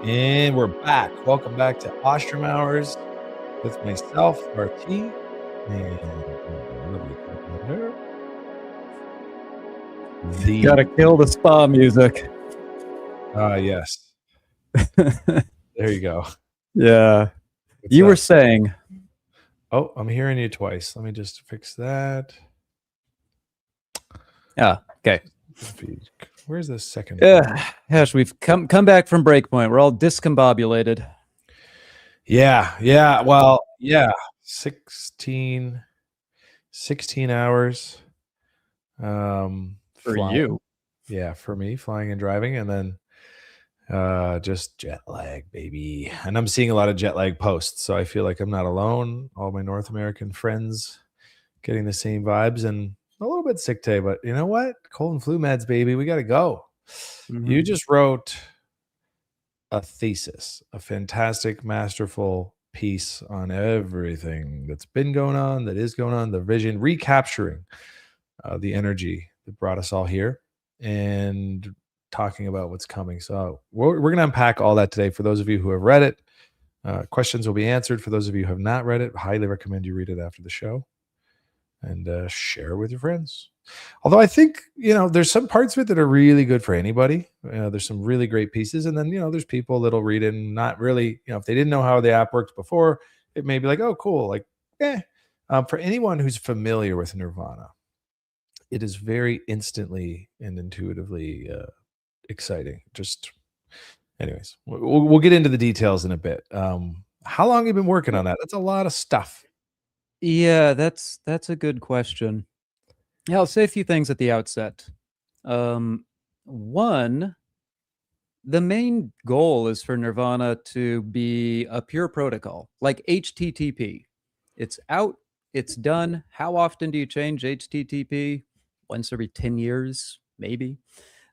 And we're back. Welcome back to Ashram Hours with myself, RT, and lovely partner, the Gotta kill the spa music. yes. There you go. Yeah. What's You were up? saying. Oh, I'm hearing you twice. Let me just fix that. Yeah. Okay. Where's the second? Gosh, we've come back from breakpoint. We're all discombobulated. Yeah. Well, yeah. 16 hours. For flying. you. Yeah, for me, flying and driving, and then just jet lag, baby. And I'm seeing a lot of jet lag posts, so I feel like I'm not alone. All my North American friends getting the same vibes, and a little bit sick today, but you know what? Cold and flu meds, baby. We got to go. Mhm. You just wrote a thesis, a fantastic, masterful piece on everything that's been going on, that is going on, the vision, recapturing the energy that brought us all here, and talking about what's coming. So we're going to unpack all that today. For those of you who have read it, questions will be answered. For those of you who have not read it, highly recommend you read it after the show and share with your friends. Although I think, there's some parts of it that are really good for anybody. There's some really great pieces. And then, there's people that'll read it and not really, if they didn't know how the app worked before, it may be like, oh, cool. Like, for anyone who's familiar with Nirvana, it is very instantly and intuitively exciting. Just, anyways, we'll get into the details in a bit. How long have you been working on that? That's a lot of stuff. Yeah, that's a good question. Yeah, I'll say a few things at the outset. One, the main goal is for Nirvana to be a pure protocol, like HTTP. It's out, it's done. How often do you change HTTP? Once every 10 years, maybe.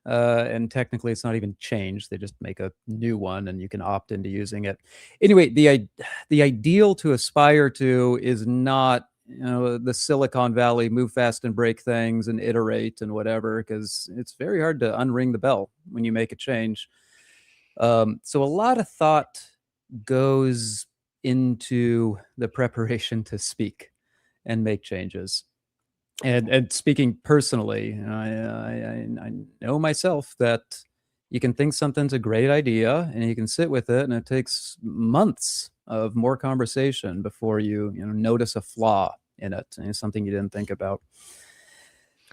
And technically, it's not even changed. They just make a new one, and you can opt into using it. Anyway, the ideal to aspire to is not the Silicon Valley move fast and break things and iterate and whatever, because it's very hard to unring the bell when you make a change. So a lot of thought goes into the preparation to speak and make changes. And speaking personally, I know myself that you can think something's a great idea and you can sit with it, and it takes months of more conversation before you notice a flaw in it, and it's something you didn't think about.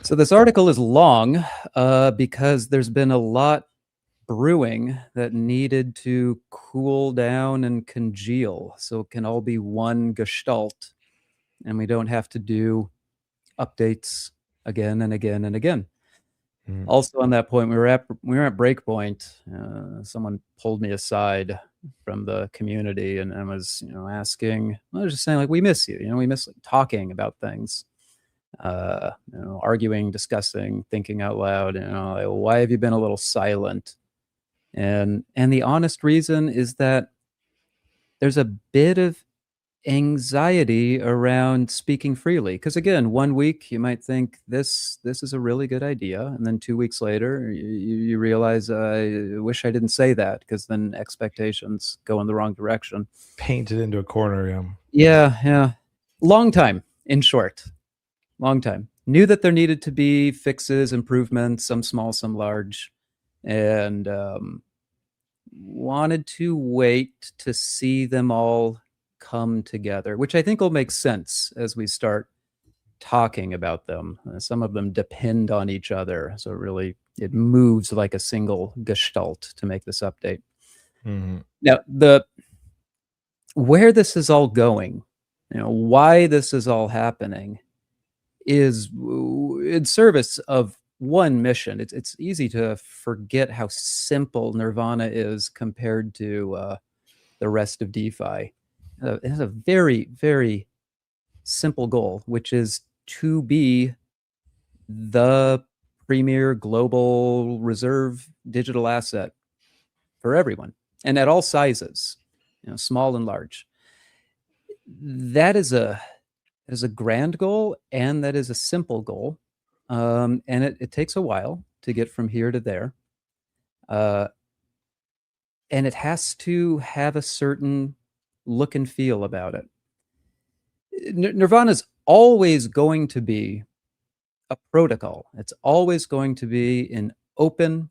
So this article is long because there's been a lot brewing that needed to cool down and congeal so it can all be one gestalt, and we don't have to do updates again and again and again. Also, on that point, we were at breakpoint. Someone pulled me aside from the community and was asking. I was just saying, like, we miss you. We miss talking about things, arguing, discussing, thinking out loud. Like, why have you been a little silent? And the honest reason is that there's a bit of anxiety around speaking freely, because again, 1 week you might think this is a really good idea, and then 2 weeks later you realize, I wish I didn't say that, because then expectations go in the wrong direction. Painted into a corner. Yeah. Long time, in short. Long time. Knew that there needed to be fixes, improvements, some small, some large, and wanted to wait to see them all come together, which I think will make sense as we start talking about them. Some of them depend on each other, so really it moves like a single gestalt to make this update. Now, where this is all going, why this is all happening, is in service of one mission. It's easy to forget how simple Nirvana is compared to the rest of DeFi. It has a very, very simple goal, which is to be the premier global reserve digital asset for everyone, and at all sizes, small and large. That is a grand goal, and that is a simple goal, and it takes a while to get from here to there. and it has to have a certain look and feel about it. Nirvana is always going to be a protocol. It's always going to be an open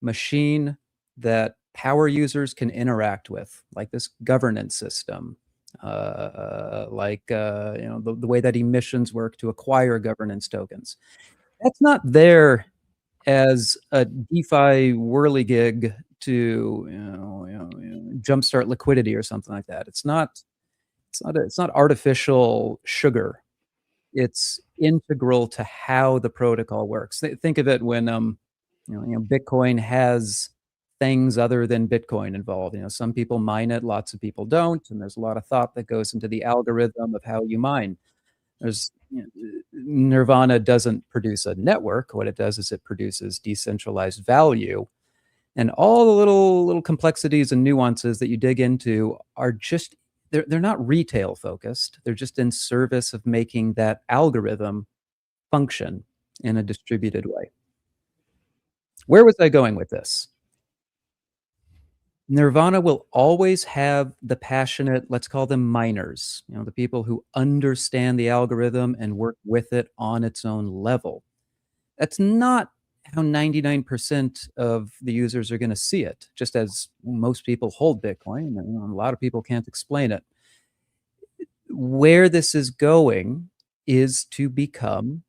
machine that power users can interact with, like this governance system, the way that emissions work to acquire governance tokens. That's not there as a DeFi whirligig to jumpstart liquidity or something like that. It's not artificial sugar. It's integral to how the protocol works. Think of it when Bitcoin has things other than Bitcoin involved. Some people mine it, lots of people don't, and there's a lot of thought that goes into the algorithm of how you mine. Nirvana doesn't produce a network. What it does is it produces decentralized value, and all the little complexities and nuances that you dig into are just they're not retail focused. They're just in service of making that algorithm function in a distributed way. Where was I going with this? Nirvana will always have the passionate, let's call them miners, the people who understand the algorithm and work with it on its own level. That's not how 99% of the users are going to see it, just as most people hold Bitcoin. And a lot of people can't explain it. Where this is going is to become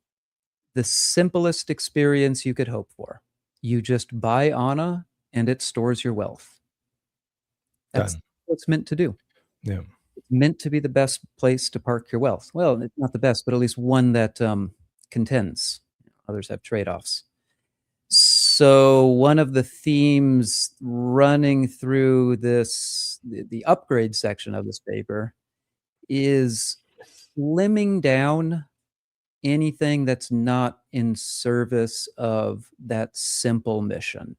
the simplest experience you could hope for. You just buy Ana and it stores your wealth. That's Done. what it's meant to do. Yeah. It's meant to be the best place to park your wealth. Well, it's not the best, but at least one that contends. Others have trade-offs. So one of the themes running through the upgrade section of this paper is slimming down anything that's not in service of that simple mission.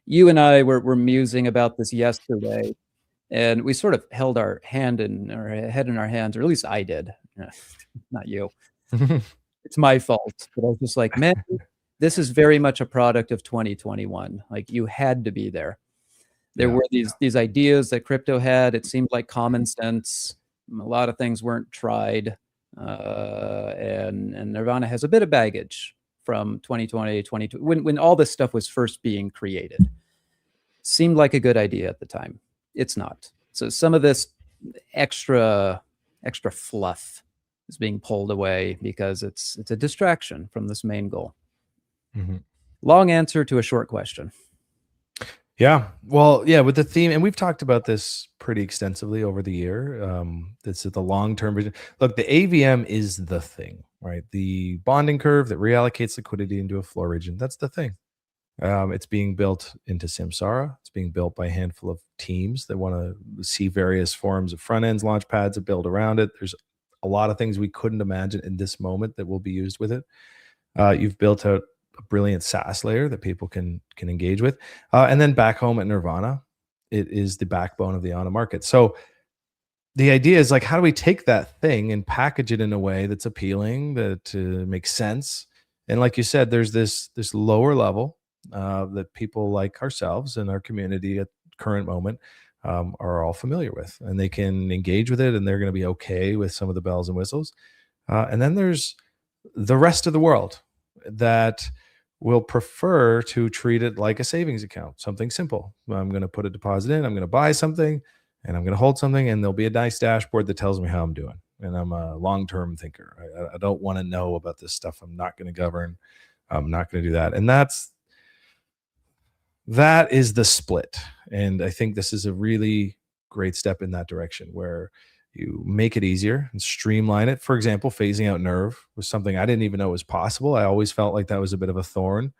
You and I were musing about this yesterday, and we sort of held our head in our hands, or at least I did, not you. It's my fault, but I was just like, man, this is very much a product of 2021. Like, you had to be there. There were these ideas that crypto had. It seemed like common sense. A lot of things weren't tried, and Nirvana has a bit of baggage from 2020, when all this stuff was first being created. Seemed like a good idea at the time. It's not. So some of this extra fluff is being pulled away because it's a distraction from this main goal. Mm-hmm. Long answer to a short question. Yeah. Well, yeah, with the theme, and we've talked about this pretty extensively over the year. This is the long-term vision. Look, the AVM is the thing, right? The bonding curve that reallocates liquidity into a floor region. That's the thing. It's being built into Samsara. It's being built by a handful of teams that want to see various forms of front ends, launch pads that build around it. There's a lot of things we couldn't imagine in this moment that will be used with it. You've built out a brilliant SaaS layer that people can engage with. And then back home at Nirvana, it is the backbone of the Ana market. So the idea is, like, how do we take that thing and package it in a way that's appealing, that makes sense? And like you said, there's this lower level that people like ourselves and our community at current moment are all familiar with, and they can engage with it, and they're going to be okay with some of the bells and whistles. And then there's the rest of the world that will prefer to treat it like a savings account, something simple. I'm going to put a deposit in, I'm going to buy something, and I'm going to hold something, and there'll be a nice dashboard that tells me how I'm doing. And I'm a long-term thinker. I don't want to know about this stuff. I'm not going to govern. I'm not going to do that. And that is the split. And I think this is a really great step in that direction, where you make it easier and streamline it. For example, phasing out Nerve was something I didn't even know was possible. I always felt like that was a bit of a thorn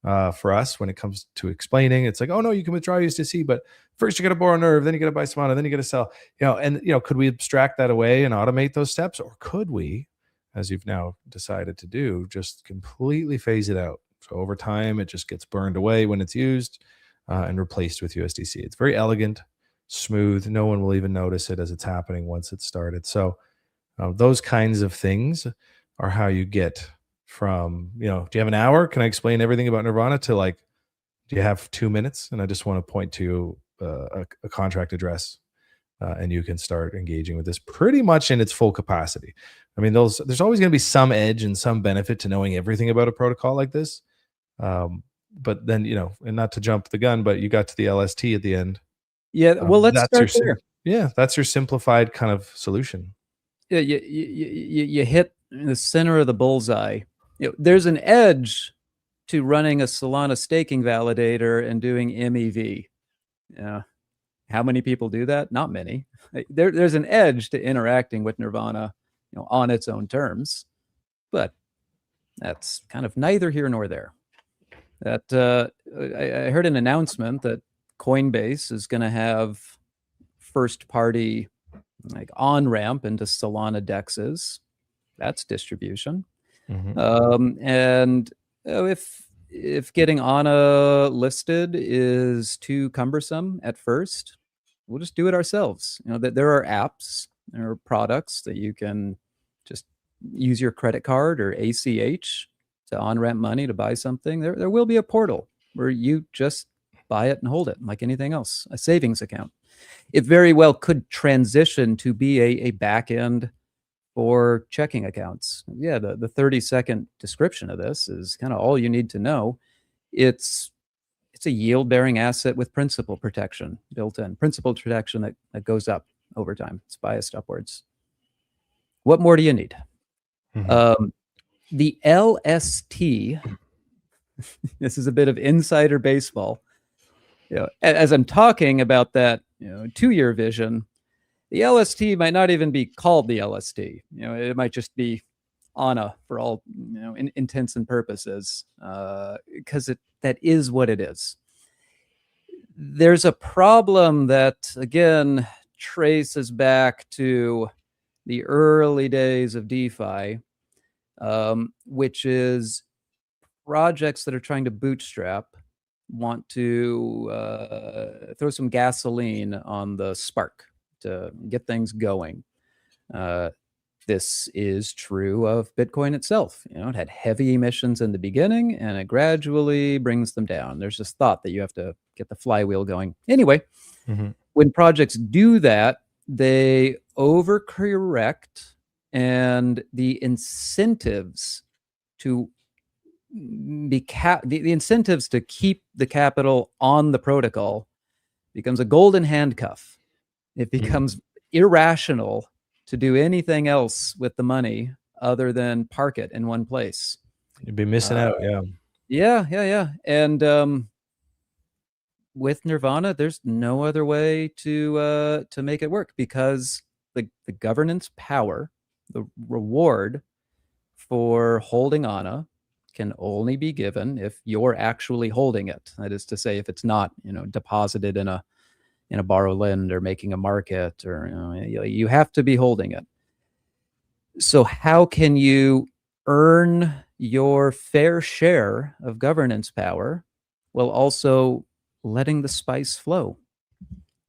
for us when it comes to explaining. It's like, oh no, you can withdraw USDC, but first you got to borrow Nerve, then you got to buy Solana, then you got to sell. Could we abstract that away and automate those steps, or could we, as you've now decided to do, just completely phase it out? So over time, it just gets burned away when it's used and replaced with USDC. It's very elegant, smooth. No one will even notice it as it's happening once it's started. So those kinds of things are how you get from, do you have an hour? Can I explain everything about Nirvana? To, like, do you have 2 minutes? And I just want to point to a contract address, and you can start engaging with this pretty much in its full capacity. I mean, there's always going to be some edge and some benefit to knowing everything about a protocol like this. But then, and not to jump the gun, but you got to the LST at the end. Yeah, well, let's That's your start there. yeah, that's your simplified kind of solution. Yeah, you hit the center of the bullseye. There's an edge to running a Solana staking validator and doing MEV. Yeah. How many people do that? Not many. There's an edge to interacting with Nirvana, on its own terms, but that's kind of neither here nor there. That I heard an announcement that Coinbase is going to have first-party like on-ramp into Solana dexes. That's distribution. And if getting ANA listed is too cumbersome at first, we'll just do it ourselves. That there are apps, there are products that you can just use your credit card or ACH to on-ramp money to buy something. There will be a portal where you just buy it and hold it like anything else, a savings account. It very well could transition to be a back end for checking accounts. Yeah, the 30-second description of this is kind of all you need to know. It's a yield-bearing asset with principal protection built in, principal protection that goes up over time. It's biased upwards. What more do you need? The LST, this is a bit of insider baseball. As I'm talking about that 2-year vision, the LST might not even be called the LST. It might just be ANA for all intents and purposes, because that is what it is. There's a problem that again traces back to the early days of DeFi, which is projects that are trying to bootstrap want to throw some gasoline on the spark to get things going. This is true of Bitcoin itself. It had heavy emissions in the beginning and it gradually brings them down. There's this thought that you have to get the flywheel going. Anyway, when projects do that, they overcorrect, and the incentives to the incentives to keep the capital on the protocol becomes a golden handcuff. It becomes irrational to do anything else with the money other than park it in one place. You'd be missing out. Yeah. And with Nirvana, there's no other way to make it work, because the governance power, the reward for holding ANA, can only be given if you're actually holding it. That is to say, if it's not deposited in a borrow lend or making a market, or you have to be holding it. So how can you earn your fair share of governance power while also letting the spice flow?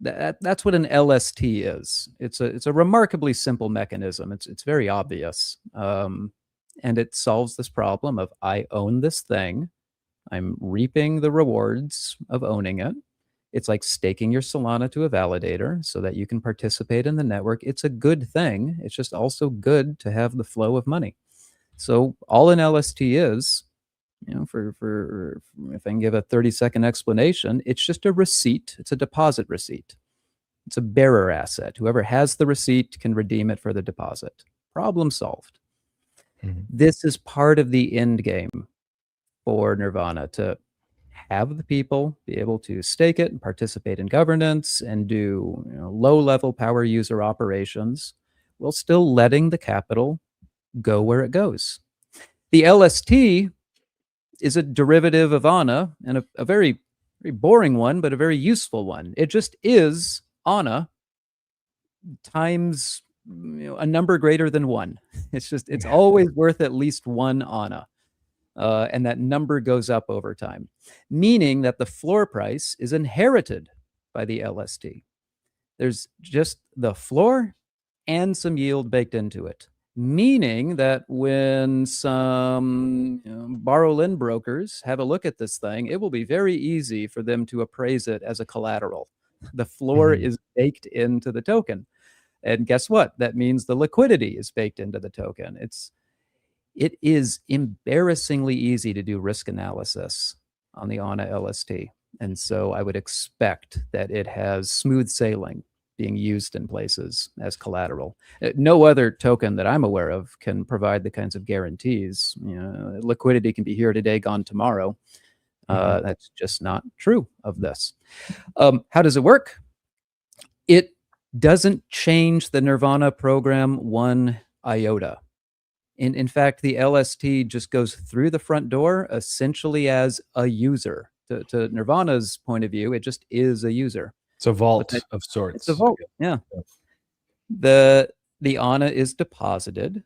That's what an LST is. It's a remarkably simple mechanism. It's very obvious, and it solves this problem of I own this thing, I'm reaping the rewards of owning it. It's like staking your Solana to a validator so that you can participate in the network. It's a good thing. It's just also good to have the flow of money. So all an LST is, for if I can give a 30-second explanation, it's just a receipt. It's a deposit receipt. It's a bearer asset. Whoever has the receipt can redeem it for the deposit. Problem solved. This is part of the end game for Nirvana, to have the people be able to stake it and participate in governance and do low-level power user operations while still letting the capital go where it goes. The LST is a derivative of ANA, and a very, very boring one, but a very useful one. It just is ANA times a number greater than 1. It's always worth at least 1 ANA. And that number goes up over time, meaning that the floor price is inherited by the LST. There's just the floor and some yield baked into it, meaning that when some borrow lend brokers have a look at this thing, it will be very easy for them to appraise it as a collateral. The floor Mhm. is baked into the token. And guess what? That means the liquidity is baked into the token. It is embarrassingly easy to do risk analysis on the ANA LST. And so I would expect that it has smooth sailing being used in places as collateral. No other token that I'm aware of can provide the kinds of guarantees. Liquidity can be here today, gone tomorrow. Mhm. That's just not true of this. How does it work? It doesn't change the Nirvana program one iota. In fact, the LST just goes through the front door essentially as a user. To Nirvana's point of view, it just is a user. It's a But vault of it's a sorts, I vault. guess. Yeah. Yeah. The ANA is deposited.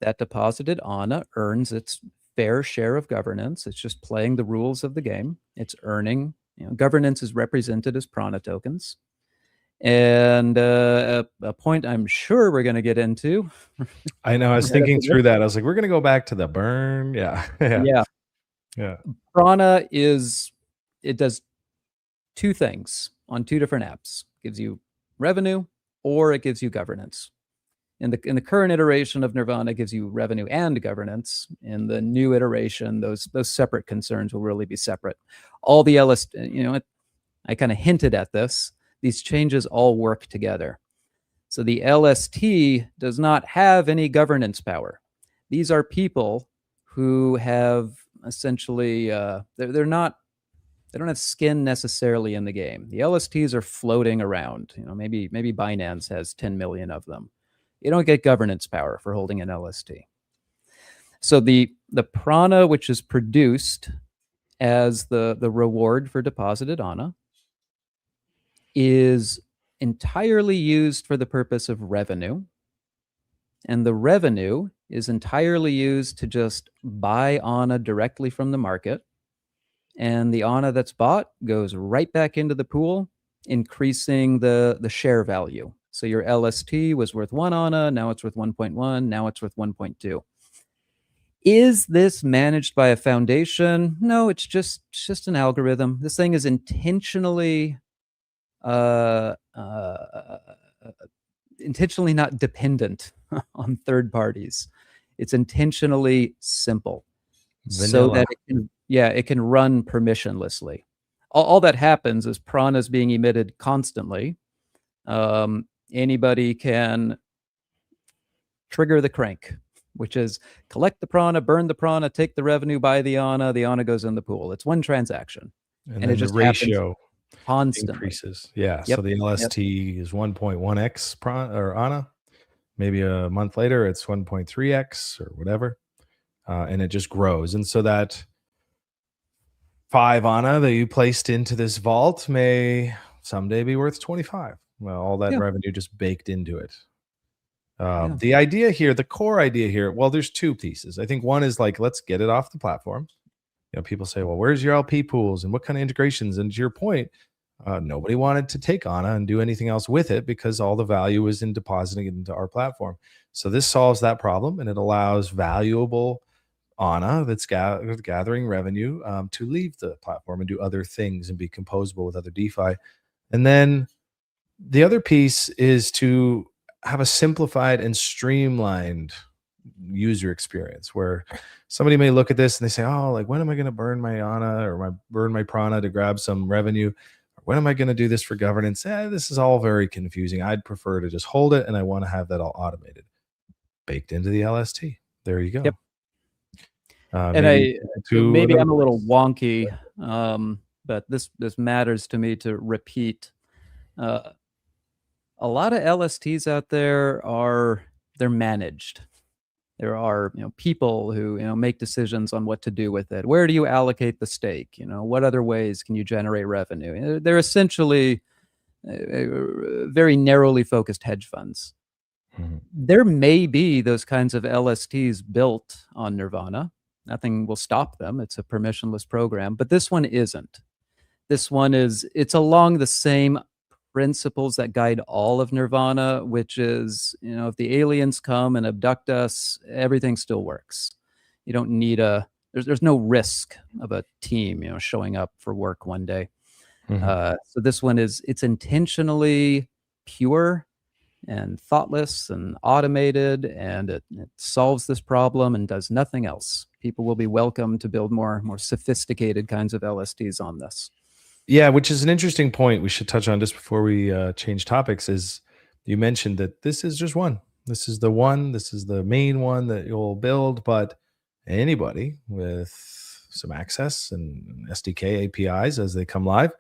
That deposited ANA earns its fair share of governance. It's just playing the rules of the game. It's earning. Governance is represented as prana tokens. And a point I'm sure we're going to get into. I know, I was Right thinking after this. through that. I was like, "We're gonna go back to the burn." Yeah. Yeah. Yeah. Yeah. Prana it does two things on two different apps. It gives you revenue or it gives you governance. In the current iteration of Nirvana, it gives you revenue and governance. In the new iteration, those separate concerns will really be separate. All the I kind of hinted at this. These changes all work together. So the LST does not have any governance power. These are people who have essentially they're not they don't have skin necessarily in the game. The LSTs are floating around. Maybe Binance has 10 million of them. You don't get governance power for holding an LST. So the prana, which is produced as the reward for deposited ANA, is entirely used for the purpose of revenue. And the revenue is entirely used to just buy ANA directly from the market. And the ANA that's bought goes right back into the pool, increasing the share value. So your LST was worth 1 ANA, now it's worth 1.1, now it's worth 1.2. Is this managed by a foundation? No, it's just an algorithm. This thing is intentionally uh, uh, intentionally not dependent on third parties. It's intentionally simple so Vanilla. that it can run permissionlessly. All that happens is prana is being emitted constantly. Anybody can trigger the crank, which is collect the prana, burn the prana, take the revenue, buy the ANA goes in the pool. It's one transaction, And and it then the just happens ratio constantly. increases. Yeah, so Yep. the Yep. LST is 1.1x or ANA. Maybe a month later, it's 1.3x or whatever, and it just grows. And so that 5 ANA that you placed into this vault may someday be worth 25. Well, all that Yeah. revenue just baked into it. Yeah. The idea here, the core idea here, well, there's two pieces. I think one is like, let's get it off the platform. People say, well, where's your LP pools and what kind of integrations? And to your point, nobody wanted to take ANA and do anything else with it because all the value is in depositing it into our platform. So this solves that problem and it allows valuable ANA that's gathering revenue to leave the platform and do other things and be composable with other DeFi. And then the other piece is to have a simplified and streamlined user experience where somebody may look at this and they say, oh, like, when am I going to burn my ANA or burn my prana to grab some revenue? When am I going to do this for governance? This is all very confusing. I'd prefer to just hold it, and I want to have that all automated, baked into the LST. There you Yep. go. And Maybe to maybe another I'm a little place. wonky, but this matters to me to repeat. Uh, a lot of LSTs out there they're managed. There are people who make decisions on what to do with it. Where do you allocate the stake? What other ways can you generate revenue? They're essentially very narrowly focused hedge funds. Mhm. There may be those kinds of LSTs built on Nirvana. Nothing will stop them. It's a permissionless program, but this one isn't. It's along the same principles that guide all of Nirvana, which is, if the aliens come and abduct us, everything still works. You don't need there's no risk of a team, showing up for work one day. So this one it's intentionally pure and thoughtless and automated, and it solves this problem and does nothing else. People will be welcome to build more sophisticated kinds of LSTs on this. Yeah, which is an interesting point we should touch on just before we change topics. Is you mentioned that this is just one. This is the one. This is the main one that you'll build, but anybody with some access and SDK APIs as they come live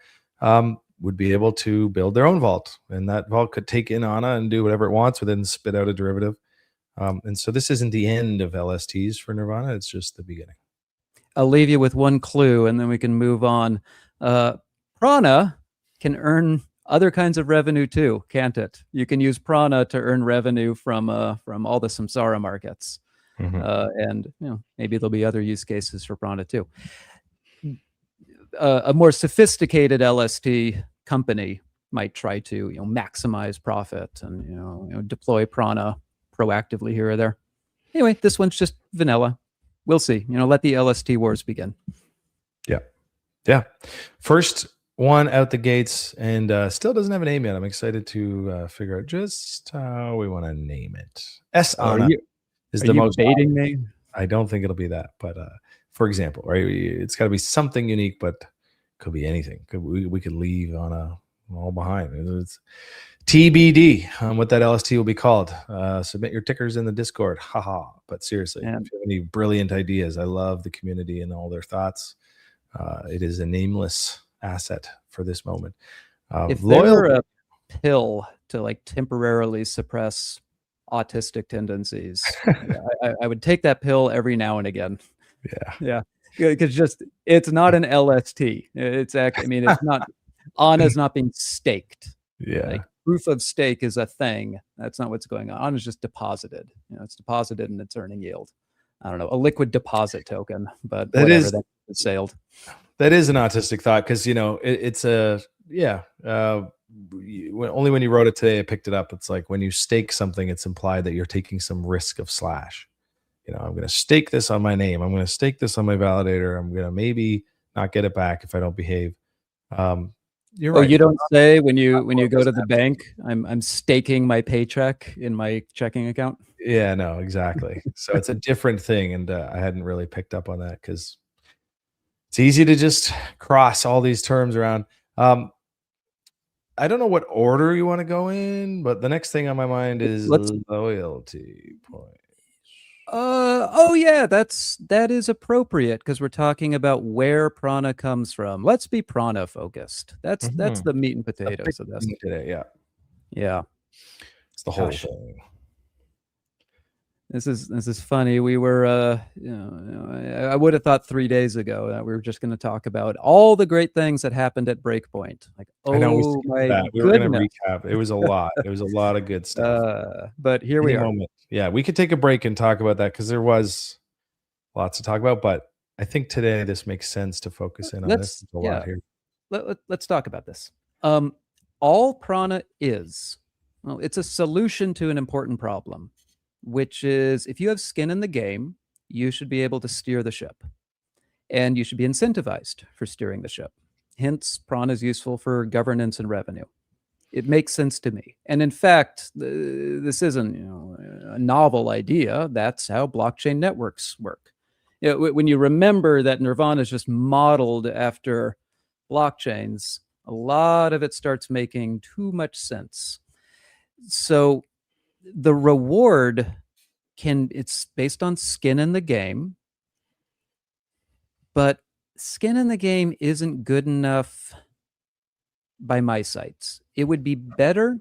would be able to build their own vault, and that vault could take in ANA and do whatever it wants, but then spit out a derivative. And so this isn't the end of LSTs for Nirvana; it's just the beginning. I'll leave you with one clue, and then we can move on. Prana can earn other kinds of revenue too, can't it? You can use Prana to earn revenue from all the samsara markets, and maybe there'll be other use cases for Prana too. A more sophisticated LST company might try to maximize profit and deploy Prana proactively here or there. Anyway, this one's just vanilla. We'll see. Let the LST wars begin. Yeah. First one out the gates, and still doesn't have a name yet. I'm excited to figure out just how we want to name it. S-ANA is the most baiting me? I don't think it'll be that, but for example, right? It's got to be something unique, but could be anything. We could leave ANA all behind. It's TBD on what that LST will be called. Submit your tickers in the Discord. Haha. But seriously, if you have any brilliant ideas, I love the community and all their thoughts. It is a nameless asset for this moment. If there were a pill to temporarily suppress autistic tendencies, I would take that pill every now and again. Yeah. Because it's not an LST. It's actually, it's not. ANA's not being staked. Yeah. Proof of stake is a thing. That's not what's going on. ANA's just deposited. It's deposited and it's earning yield. I don't know, a liquid deposit token, but that whatever, that sailed. That is an autistic thought because it's a only when you wrote it today I picked it up. It's like when you stake something, it's implied that you're taking some risk of slash. I'm going to stake this on my name. I'm going to stake this on my validator. I'm going to maybe not get it back if I don't behave. You're right. You don't say when you go to the bank, I'm staking my paycheck in my checking account. Yeah, no, exactly. So it's a different thing, and I hadn't really picked up on that because it's easy to just cross all these terms around. I don't know what order you want to go in, but the next thing on my mind is loyalty points. That is appropriate because we're talking about where Prana comes from. Let's be Prana focused. That's the meat and potatoes of this today. Yeah. It's the whole thing. This is funny. We were, I would have thought 3 days ago that we were just going to talk about all the great things that happened at Breakpoint. I know we were going to recap. It was a lot. It was a lot of good stuff. But here we are. Yeah, we could take a break and talk about that because there was lots to talk about. But I think today this makes sense to focus in on this. There's a lot here. Let's talk about this. All Prana is, it's a solution to an important problem, which is if you have skin in the game, you should be able to steer the ship. And you should be incentivized for steering the ship. Hence, Prana is useful for governance and revenue. It makes sense to me. And in fact, this isn't a novel idea. That's how blockchain networks work. When you remember that Nirvana is just modeled after blockchains, a lot of it starts making too much sense. So the reward it's based on skin in the game, but skin in the game isn't good enough by my sights. It would be better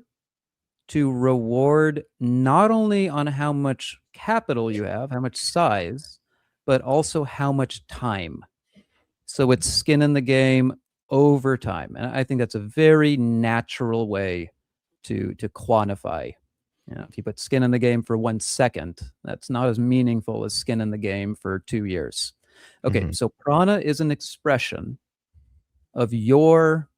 to reward not only on how much capital you have, how much size, but also how much time. So it's skin in the game over time. And I think that's a very natural way to quantify. If you put skin in the game for 1 second, that's not as meaningful as skin in the game for 2 years. Okay, so Prana is an expression of your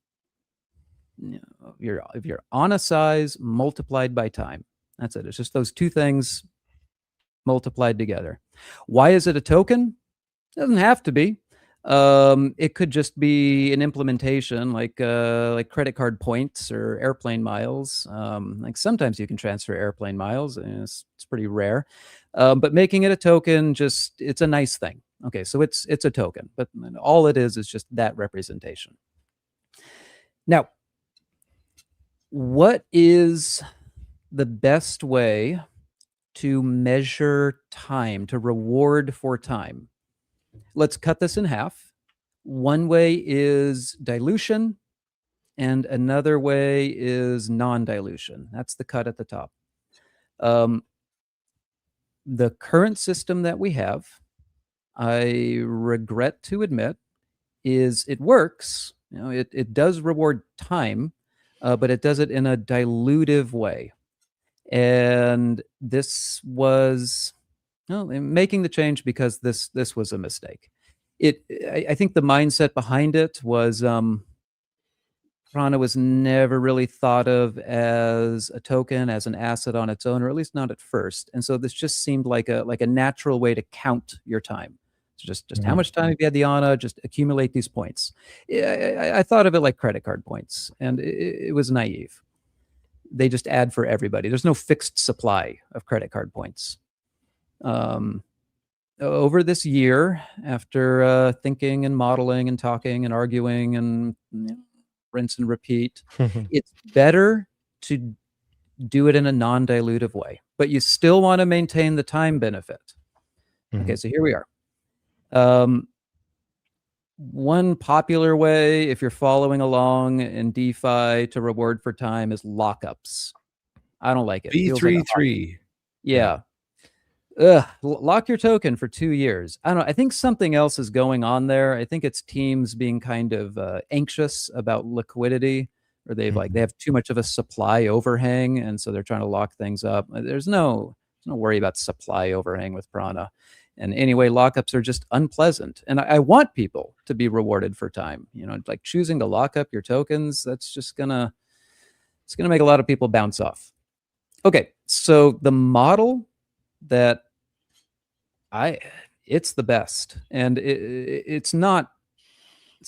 ANA size multiplied by time. That's it. It's just those two things multiplied together. Why is it a token? It doesn't have to be. It could just be an implementation like credit card points or airplane miles. Like sometimes you can transfer airplane miles, and it's pretty rare. But making it a token, just it's a nice thing. Okay, so it's a token, but all it is just that representation. Now, what is the best way to measure time, to reward for time? Let's cut this in half. One way is dilution, and another way is non-dilution. That's the cut at the top. The current system that we have, I regret to admit, is it works. It does reward time, but it does it in a dilutive way. And this was making the change because this was a mistake. I think the mindset behind it was Prana was never really thought of as a token, as an asset on its own, or at least not at first. And so this just seemed like a natural way to count your time. So just how much time have you had the Ana, just accumulate these points. I thought of it like credit card points, and it was naive. They just add for everybody. There's no fixed supply of credit card points. Over this year, after thinking and modeling and talking and arguing and rinse and repeat, it's better to do it in a non-dilutive way, but you still want to maintain the time benefit. Okay, so here we are. One popular way, if you're following along in DeFi to reward for time, is lockups. I don't like it. B33. Yeah. Ugh, lock your token for 2 years. I don't know. I think something else is going on there. I think it's teams being kind of anxious about liquidity, or they have too much of a supply overhang, and so they're trying to lock things up. There's no worry about supply overhang with Prana. And anyway, lockups are just unpleasant. And I want people to be rewarded for time. Like choosing to lock up your tokens, that's just gonna make a lot of people bounce off. Okay, so the model that it's the best, and it's not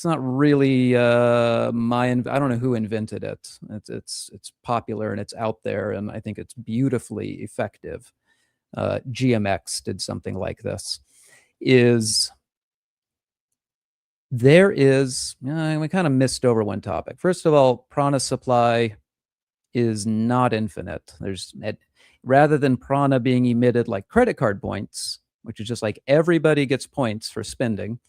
really I don't know who invented it. It's popular and it's out there, and I think it's beautifully effective. GMX did something like this. We kind of missed over one topic. First of all, Prana supply is not infinite. Rather than Prana being emitted like credit card points, which is just like everybody gets points for spending,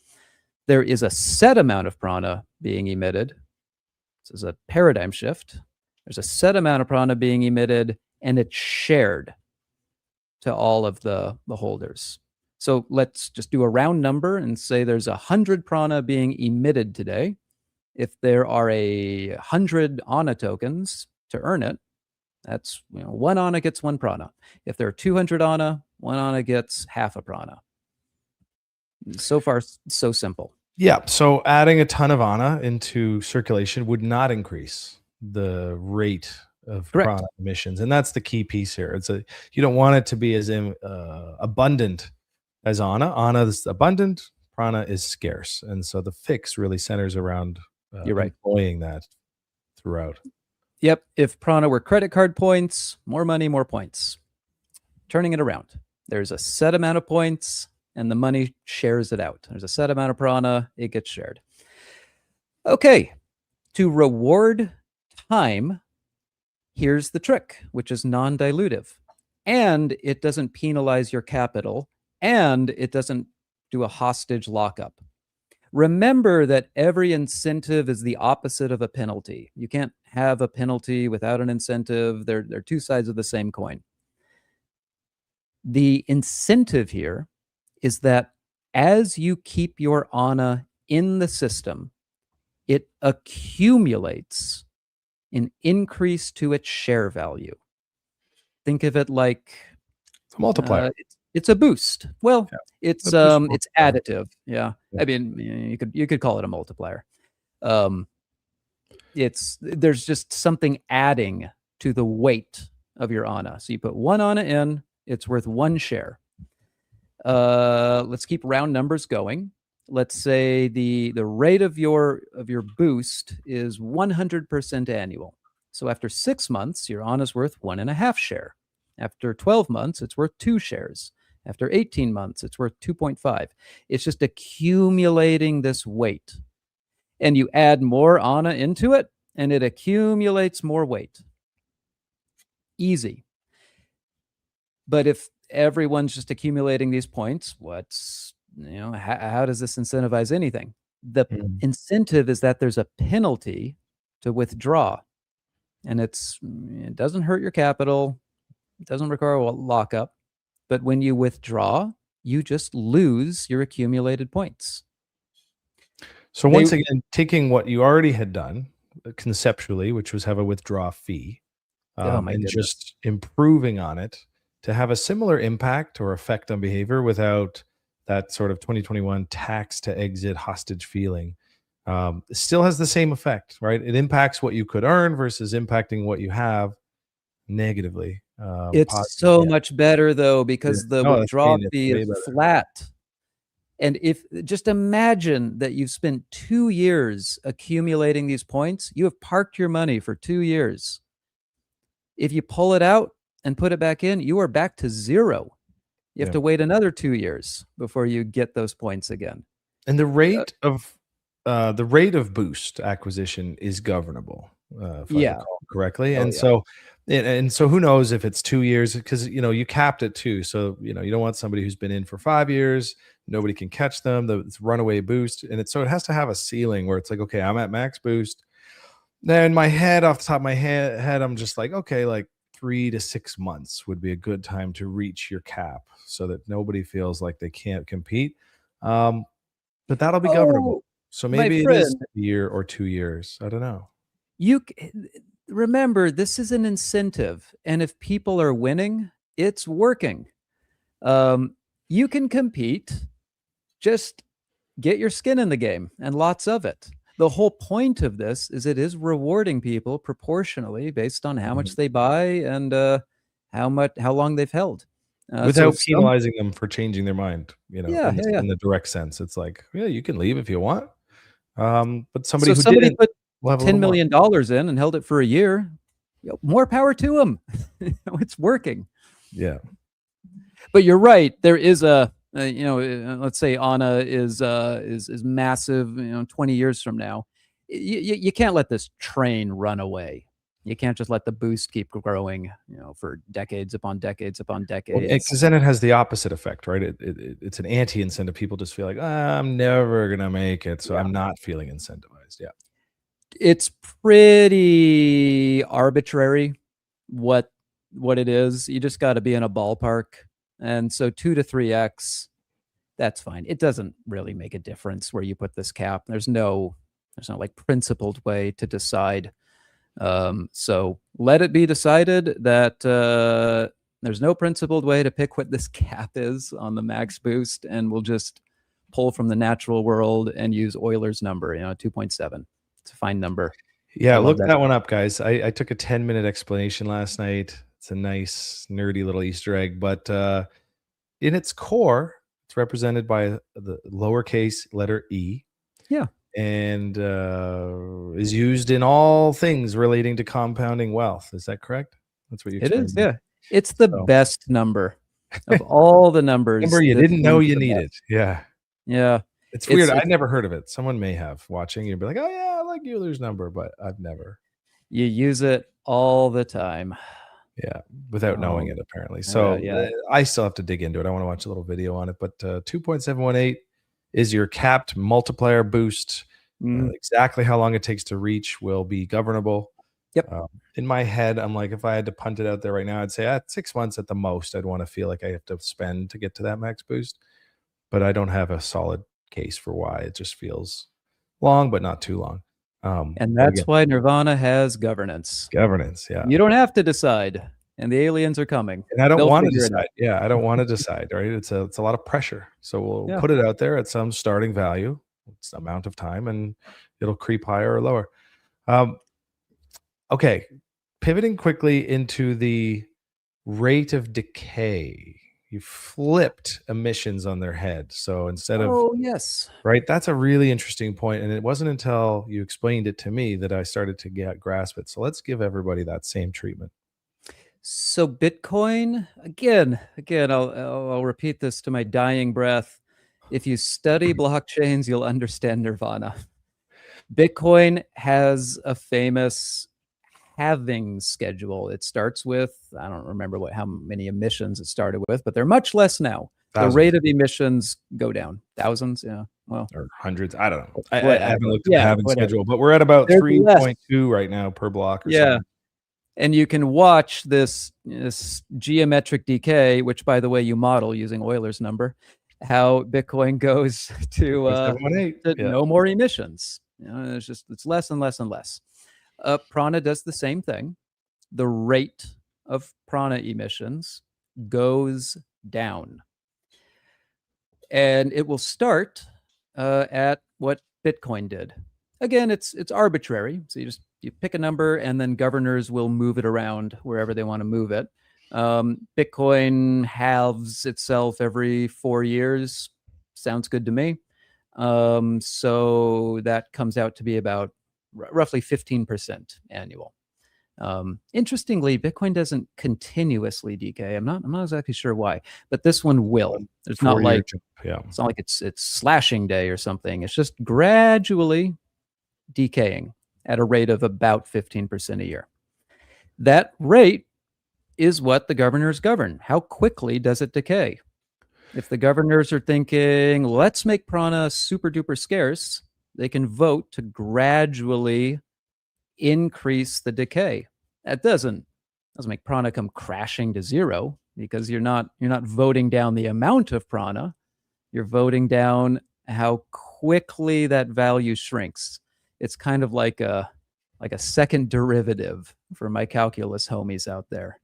there is a set amount of Prana being emitted. This is a paradigm shift. There's a set amount of Prana being emitted, and it's shared to all of the holders. So let's just do a round number and say there's 100 Prana being emitted today. If there are 100 Ana tokens to earn it, that's 1 Ana gets 1 Prana. If there are 200 Ana, 1 Ana gets half a Prana. So far, so simple. Yeah. So adding a ton of Ana into circulation would not increase the rate of Prana emissions, and that's the key piece here. You don't want it to be as abundant as Ana. Ana is abundant, Prana is scarce, and so the fix really centers around employing that throughout. Yep. If Prana were credit card points, more money, more points. Turning it around. There's a set amount of points, and the money shares it out. There's a set amount of Prana, it gets shared. Okay. To reward time, here's the trick, which is non-dilutive. And it doesn't penalize your capital, and it doesn't do a hostage lockup. Remember that every incentive is the opposite of a penalty. You can't have a penalty without an incentive. They're two sides of the same coin. The incentive here is that as you keep your Ana in the system, it accumulates an increase to its share value. Think of it like it's a multiplier. It's a boost. Well, it's additive. Yeah. I mean, you could call it a multiplier. There's just something adding to the weight of your Ana. So you put 1 Ana in, it's worth 1 share. Let's keep round numbers going. let's say the rate of your boost is 100% annual. So after 6 months, your on is worth 1.5 share. After 12 months, it's worth 2 shares. After 18 months, it's worth 2.5. It's just accumulating this weight. And you add more ANA into it, and it accumulates more weight. Easy. But if everyone's just accumulating these points, how does this incentivize anything? The incentive is that there's a penalty to withdraw, and it doesn't hurt your capital. It doesn't require a lockup. But when you withdraw, you just lose your accumulated points. So once again, taking what you already had done conceptually, which was have a withdraw fee, and just improving on it to have a similar impact or effect on behavior without that sort of 2021 tax to exit hostage feeling. It still has the same effect, right? It impacts what you could earn versus impacting what you have negatively. It's so much better though, because the withdrawal fee is flat. And if just imagine that you've spent 2 years accumulating these points, you have parked your money for 2 years. If you pull it out and put it back in, you are back to zero. You have to wait another 2 years before you get those points again. And the rate of boost acquisition is governable, if I recall correctly. And so who knows if it's 2 years, because you capped it too. So you don't want somebody who's been in for 5 years, nobody can catch them, it's runaway boost. And it has to have a ceiling where it's like, okay, I'm at max boost. Then my head, off the top of my head, I'm just like, okay, like 3 to 6 months would be a good time to reach your cap so that nobody feels like they can't compete. But that'll be governable. So maybe it is a year or 2 years. I don't know. You remember, this is an incentive, and if people are winning, it's working. You can compete. Just get your skin in the game, and lots of it. The whole point of this is it is rewarding people proportionally based on how much they buy and how long they've held. Without penalizing them for changing their mind, in the direct sense. It's like, yeah, you can leave if you want. But somebody put $10 million in and held it for a year, more power to them. It's working. Yeah. But you're right. There is a let's say ANA is massive. 20 years from now, you can't let this train run away. You can't just let the boost keep growing, for decades upon decades upon decades. Because then it has the opposite effect, right? It's an anti-incentive. People just feel like, I'm never gonna make it, so I'm not feeling incentivized. Yeah, it's pretty arbitrary what it is. You just got to be in a ballpark. And so 2 to 3x, that's fine. It doesn't really make a difference where you put this cap. There's no like principled way to decide. So let it be decided that there's no principled way to pick what this cap is on the max boost, and we'll just pull from the natural world and use Euler's number, 2.7. It's a fine number. Yeah, look that one up, guys. I took a 10-minute explanation last night. It's a nice nerdy little Easter egg, but in its core, it's represented by the lowercase letter E. Yeah. And is used in all things relating to compounding wealth. Is that correct? That's what you explained. It is, yeah. It's the best number of all the numbers. Number you didn't know you needed. Yeah. Yeah. It's weird. I'd never heard of it. Someone may have watching. You'd be like, oh, yeah, I like Euler's number, but I've never. You use it all the time. Yeah, without knowing it, apparently. So I still have to dig into it. I want to watch a little video on it. But 2.718 is your capped multiplier boost. Exactly how long it takes to reach will be governable. Yep. In my head, I'm like, if I had to punt it out there right now, I'd say at 6 months at the most, I'd want to feel like I have to spend to get to that max boost. But I don't have a solid case for why. It just feels long, but not too long. And that's why Nirvana has governance. Governance, yeah. You don't have to decide, and the aliens are coming. And I don't want to decide. Yeah, I don't want to decide, right? It's a lot of pressure. So we'll put it out there at some starting value, it's the amount of time, and it'll creep higher or lower. Okay, pivoting quickly into the rate of decay. You flipped emissions on their head. So instead of, Oh, yes. right, that's a really interesting point. And it wasn't until you explained it to me that I started to grasp it. So let's give everybody that same treatment. So Bitcoin, again, I'll repeat this to my dying breath. If you study blockchains, you'll understand nirvana. Bitcoin has a famous halving schedule. It starts with, I don't remember how many emissions it started with, but they're much less now. The Thousands rate of emissions go down. Thousands, yeah. Well, or hundreds. I don't know. I haven't whatever. looked at the Yeah, halving whatever. schedule, but we're at about There's less. 3.2 right now per block or Yeah. something. And you can watch this geometric decay, which, by the way, you model using Euler's number, how Bitcoin goes to 718. Yeah. no more emissions. It's less and less and less. Prana does the same thing. The rate of prana emissions goes down, and it will start at what Bitcoin did. Again, it's arbitrary. So you pick a number, and then governors will move it around wherever they want to move it. Bitcoin halves itself every 4 years. Sounds good to me. So that comes out to be about roughly 15% annual. Interestingly, Bitcoin doesn't continuously decay. I'm not exactly sure why, but this one will. It's not like it's slashing day or something. It's just gradually decaying at a rate of about 15% a year. That rate is what the governors govern. How quickly does it decay? If the governors are thinking, let's make prana super duper scarce, they can vote to gradually increase the decay. That doesn't make prana come crashing to zero, because you're not voting down the amount of prana. You're voting down how quickly that value shrinks. It's kind of like a second derivative for my calculus homies out there.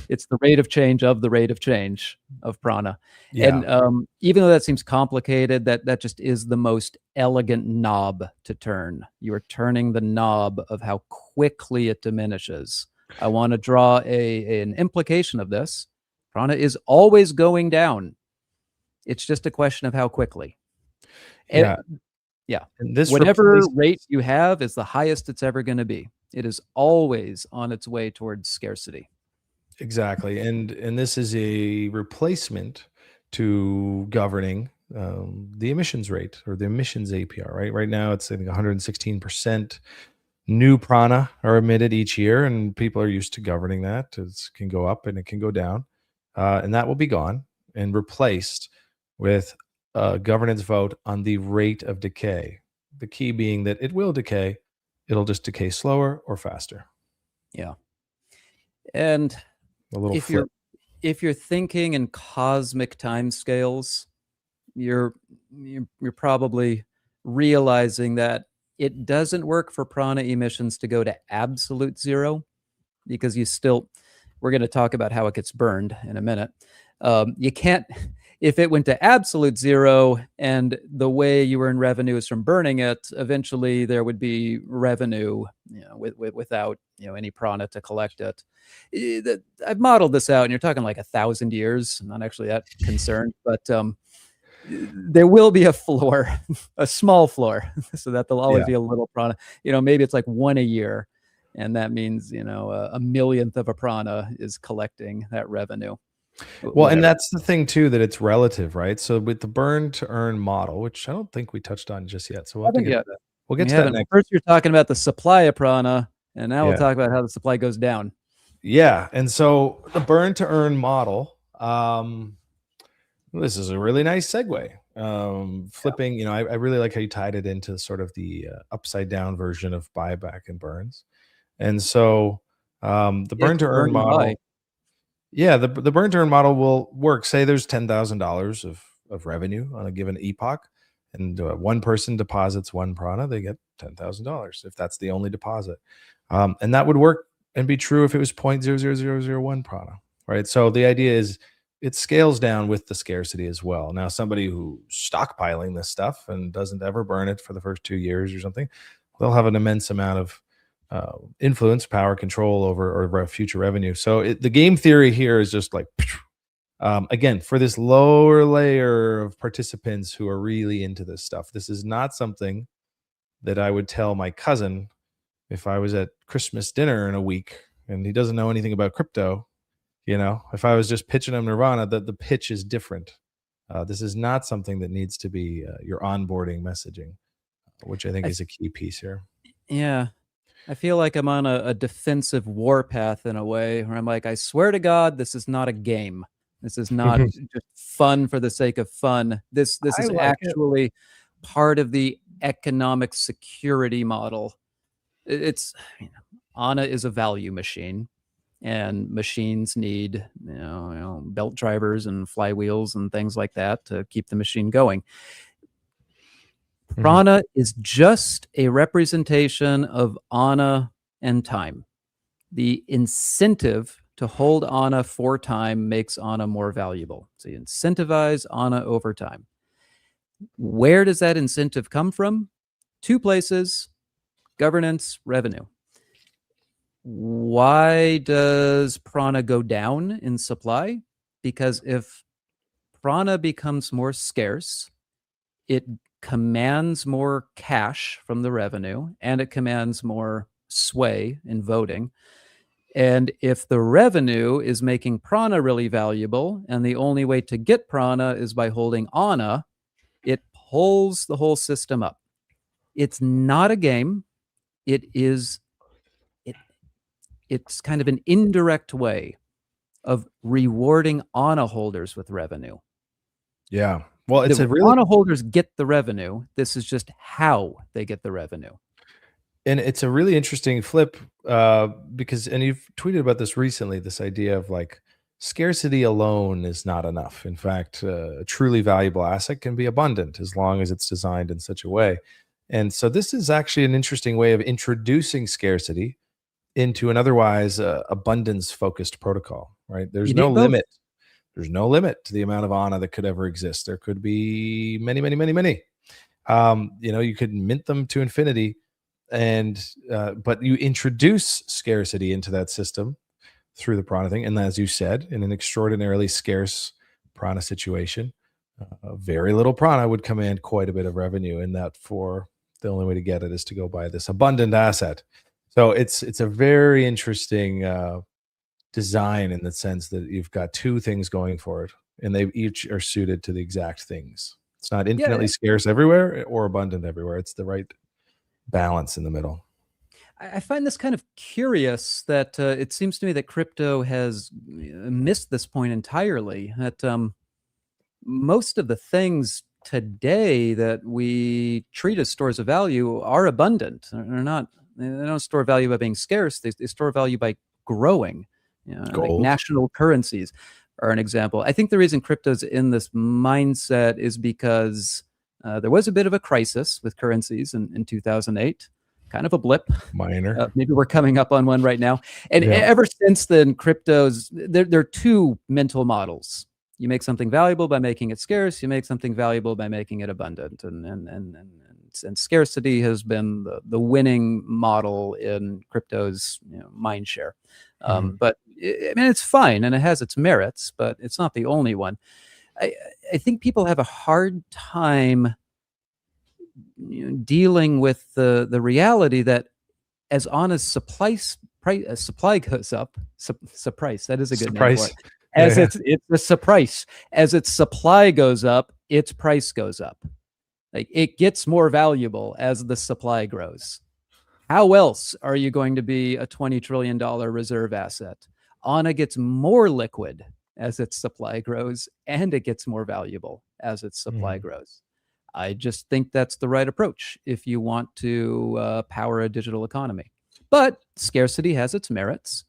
It's the rate of change of the rate of change of prana. Yeah. And even though that seems complicated, that just is the most elegant knob to turn. You are turning the knob of how quickly it diminishes. I want to draw an implication of this. Prana is always going down. It's just a question of how quickly. Yeah. Yeah. And this whatever rate you have is the highest it's ever going to be. It is always on its way towards scarcity. Exactly. And this is a replacement to governing the emissions rate, or the emissions APR, right? Right now, it's I think 116% new prana are emitted each year, and people are used to governing that. It can go up and it can go down, and that will be gone and replaced with a governance vote on the rate of decay. The key being that it will decay. It'll just decay slower or faster. Yeah. And a little flip. If you're thinking in cosmic timescales, you're probably realizing that it doesn't work for prana emissions to go to absolute zero, because we're going to talk about how it gets burned in a minute. You can't, if it went to absolute zero and the way you earn revenue is from burning it, eventually there would be revenue, without any prana to collect it. I've modeled this out, and you're talking like 1,000 years. I'm not actually that concerned, but there will be a floor, a small floor, so that there'll always be a little prana. Maybe it's like one a year, and that means a millionth of a prana is collecting that revenue. Well, Whatever. And that's the thing too, that it's relative, right? So with the burn to earn model, which I don't think we touched on just yet, so we'll get to that. We'll get to that next. First, you're talking about the supply of prana, and now we'll talk about how the supply goes down. Yeah, and so the burn to earn model. This is a really nice segue. Flipping, I really like how you tied it into sort of the upside down version of buyback and burns. And so the burn to earn model. Yeah, the burn to earn model will work. Say there's $10,000 of revenue on a given epoch, and one person deposits one prana, they get $10,000 if that's the only deposit. And that would work and be true if it was 0.00001 prana, right? So the idea is it scales down with the scarcity as well. Now, somebody who's stockpiling this stuff and doesn't ever burn it for the first 2 years or something, they'll have an immense amount of influence, power, control over future revenue. So the game theory here is just like Again, for this lower layer of participants who are really into this stuff, this is not something that I would tell my cousin if I was at Christmas dinner in a week and he doesn't know anything about crypto. If I was just pitching him Nirvana, the pitch is different. This is not something that needs to be your onboarding messaging, which I think I is a key piece here. Yeah. I feel like I'm on a defensive warpath in a way where I'm like, I swear to God, this is not a game. This is not just fun for the sake of fun. This I is like it. actually part of the economic security model. It's Anna is a value machine, and machines need belt drivers and flywheels and things like that to keep the machine going. Mhm. Prana is just a representation of Ana and time. The incentive to hold Ana for time makes Ana more valuable. So you incentivize Ana over time. Where does that incentive come from? Two places: governance, revenue. Why does prana go down in supply? Because if prana becomes more scarce, it commands more cash from the revenue and it commands more sway in voting. And if the revenue is making prana really valuable and the only way to get prana is by holding ana, it pulls the whole system up. It's not a game. It is it it's kind of an indirect way of rewarding ana holders with revenue. Yeah. Well, it's a The really ana holders get the revenue. This is just how they get the revenue. and it's a really interesting flip because and you've tweeted about this recently, this idea of like scarcity alone is not enough. In fact, a truly valuable asset can be abundant as long as it's designed in such a way. And so this is actually an interesting way of introducing scarcity into an otherwise abundance focused protocol, right? You need both. There's no limit to the amount of ana that could ever exist. There could be many, many, many, many. You could mint them to infinity, and but you introduce scarcity into that system through the prana thing, and as you said, in an extraordinarily scarce prana situation, very little prana would command quite a bit of revenue, and that for the only way to get it is to go buy this abundant asset. So it's a very interesting design in the sense that you've got two things going for it, and they each are suited to the exact things. It's not infinitely Yeah, scarce everywhere or abundant everywhere. It's the right balance in the middle. I find this kind of curious that it seems to me that crypto has missed this point entirely. That most of the things today that we treat as stores of value are abundant. They're not. They don't store value by being scarce. They store value by growing. Like Gold. national currencies are an example. I think the reason crypto's in this mindset is because there was a bit of a crisis with currencies in 2008, kind of a blip. Minor. Maybe we're coming up on one right now. And Yeah. ever since then, there are two mental models. You make something valuable by making it scarce. You make something valuable by making it abundant. And scarcity has been the winning model in crypto's mind share. Mhm. But I mean, it's fine and it has its merits, but it's not the only one. I, I think people have a hard time dealing with the reality that as Anna's supply goes up, price, that is a good name for it. Surprise. Yeah, As yeah. it's a price. As its supply goes up, its price goes up. Like it gets more valuable as the supply grows. How else are you going to be a $20 trillion reserve asset? Anna gets more liquid as its supply grows, and it gets more valuable as its supply Mhm. grows. I just think that's the right approach if you want to power a digital economy. But scarcity has its merits,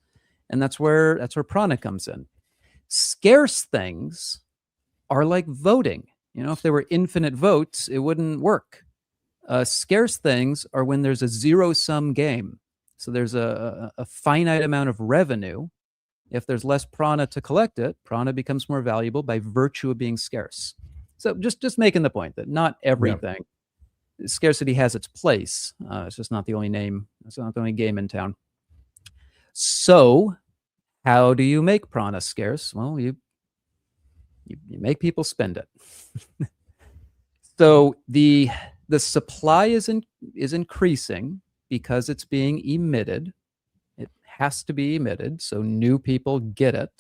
and that's where prana comes in. Scarce things are like voting. If there were infinite votes, it wouldn't work. Scarce things are when there's a zero sum game. So there's a finite amount of revenue. If there's less prana to collect it, prana becomes more valuable by virtue of being scarce. So just making the point that not Yeah. everything scarcity has its place. It's just not the only name. It's not the only game in town. So how do you make prana scarce? Well, you You make people spend it. So the supply is increasing because it's being emitted. It has to be emitted so new people get it.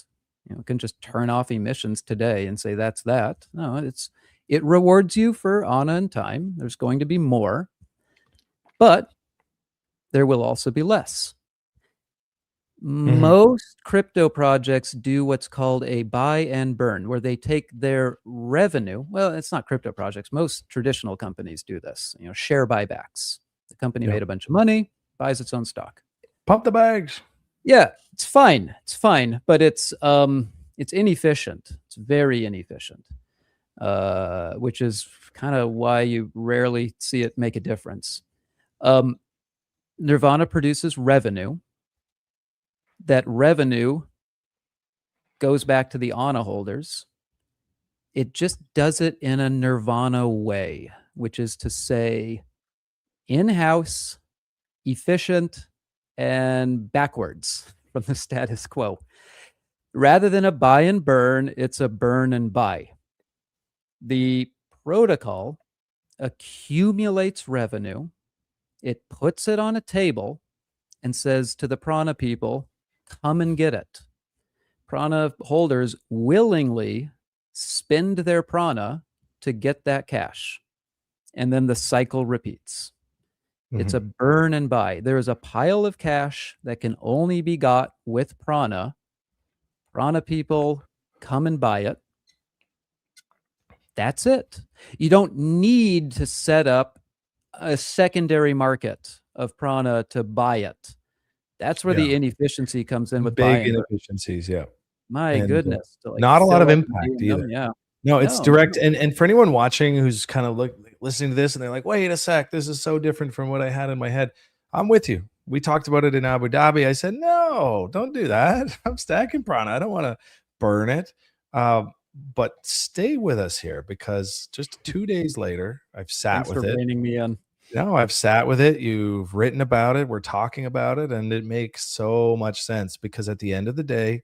You can just turn off emissions today and say that's that. No, it rewards you for Ana and time. There's going to be more, but there will also be less. Most crypto projects do what's called a buy and burn, where they take their revenue. Well, it's not crypto projects. Most traditional companies do this. Share buybacks. The company made a bunch of money, buys its own stock. Pump the bags. Yeah, it's fine. It's fine, but it's inefficient. It's very inefficient, which is kind of why you rarely see it make a difference. Nirvana produces revenue. That revenue goes back to the Ana holders. It just does it in a Nirvana way, which is to say in-house, efficient, and backwards from the status quo. Rather than a buy and burn, it's a burn and buy. The protocol accumulates revenue. It puts it on a table and says to the Prana people, come and get it. Prana holders willingly spend their prana to get that cash. And then the cycle repeats. It's a burn and buy. There is a pile of cash that can only be got with prana. Prana people come and buy it. That's it. You don't need to set up a secondary market of prana to buy it. That's where the inefficiency comes in with big inefficiencies. Yeah. My goodness. Not a lot of impact either. Yeah. No, it's direct. And for anyone watching who's kind of listening to this and they're like, wait a sec, this is so different from what I had in my head. I'm with you. We talked about it in Abu Dhabi. I said, no, don't do that. I'm stacking prana. I don't want to burn it. But stay with us here because just 2 days later, I've sat with it. Thanks for reining me in. No, I've sat with it. You've written about it. We're talking about it. And it makes so much sense because at the end of the day,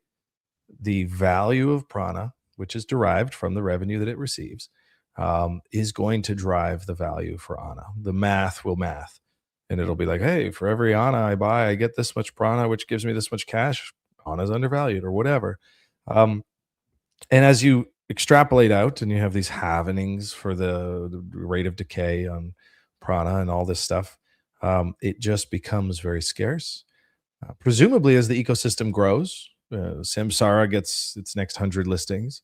the value of prana, which is derived from the revenue that it receives, is going to drive the value for Ana. The math will math. And it'll be like, hey, for every Ana I buy, I get this much prana, which gives me this much cash. Ana's undervalued or whatever. And as you extrapolate out and you have these halvenings for the rate of decay on prana and all this stuff, it just becomes very scarce. Presumably, as the ecosystem grows, Samsara gets its next 100 listings.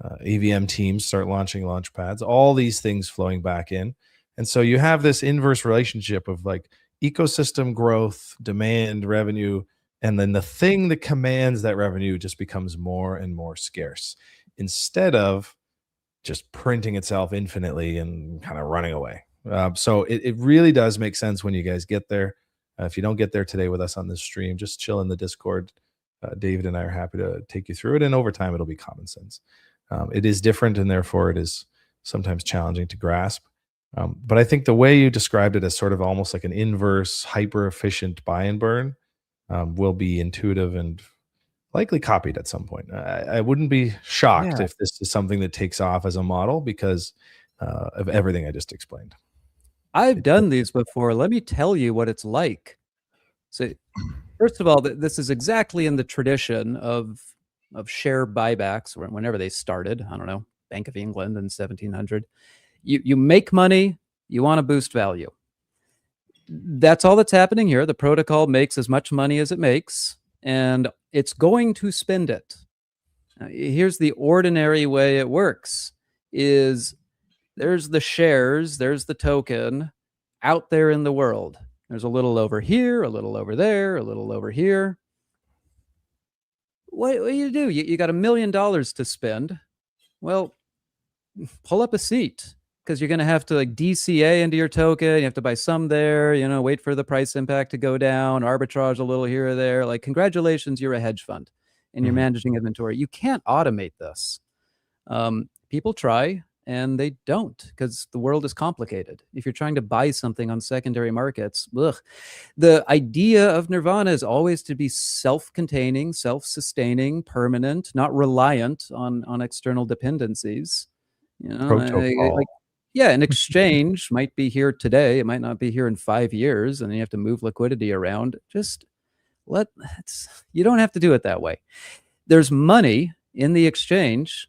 AVM teams start launching launch pads, all these things flowing back in. And so you have this inverse relationship of like ecosystem growth, demand, revenue, and then the thing that commands that revenue just becomes more and more scarce instead of just printing itself infinitely and kind of running away. So it really does make sense when you guys get there. If you don't get there today with us on this stream, just chill in the Discord. David and I are happy to take you through it. And over time, it'll be common sense. It is different, and therefore it is sometimes challenging to grasp. But I think the way you described it as sort of almost like an inverse, hyper-efficient buy and burn will be intuitive and likely copied at some point. I wouldn't be shocked if this is something that takes off as a model because of everything I just explained. I've done these before. Let me tell you what it's like. So, first of all, this is exactly in the tradition of share buybacks whenever they started. I don't know, Bank of England in 1700. You make money, you want to boost value. That's all that's happening here. The protocol makes as much money as it makes, and it's going to spend it. Here's the ordinary way it works is there's the shares, there's the token out there in the world. There's a little over here, a little over there, a little over here. What do? You got $1 million to spend. Well, pull up a seat because you're going to have to like DCA into your token. You have to buy some there, wait for the price impact to go down, arbitrage a little here or there. Like, congratulations, you're a hedge fund and you're managing inventory. You can't automate this. People try and they don't, because the world is complicated. If you're trying to buy something on secondary markets, ugh. The idea of nirvana is always to be self-containing, self-sustaining, permanent, not reliant on external dependencies. Protocol. Like, yeah, an exchange might be here today, it might not be here in 5 years, and then you have to move liquidity around. Just you don't have to do it that way. There's money in the exchange.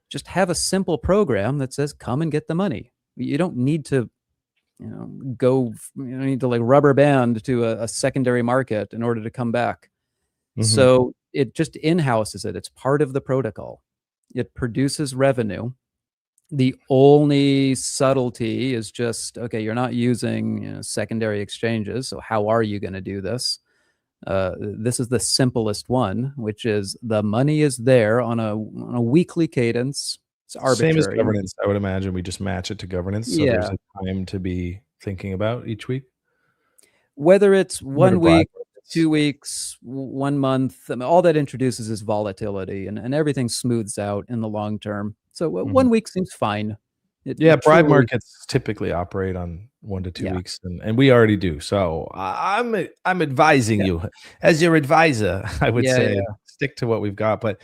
Just have a simple program that says, come and get the money. You don't need to, need to like rubber band to a secondary market in order to come back. So it just in-houses it. It's part of the protocol. It produces revenue. The only subtlety is just, okay, you're not using secondary exchanges. So how are you going to do this? This is the simplest one, which is the money is there on a weekly cadence. It's Same as arbitrary. governance, I would imagine. We just match it to governance, so there's Yeah. a time to be thinking about each week. Whether it's Similar to 1 bribe week, markets. 2 weeks, 1 month, I mean, all that introduces is volatility, and everything smooths out in the long term. So 1 week seems fine. Yeah, It bribe truly, markets typically operate on 1 to 2 yeah, weeks, and we already do. So I'm advising yeah, you as your advisor. I would yeah, say yeah. stick to what we've got. But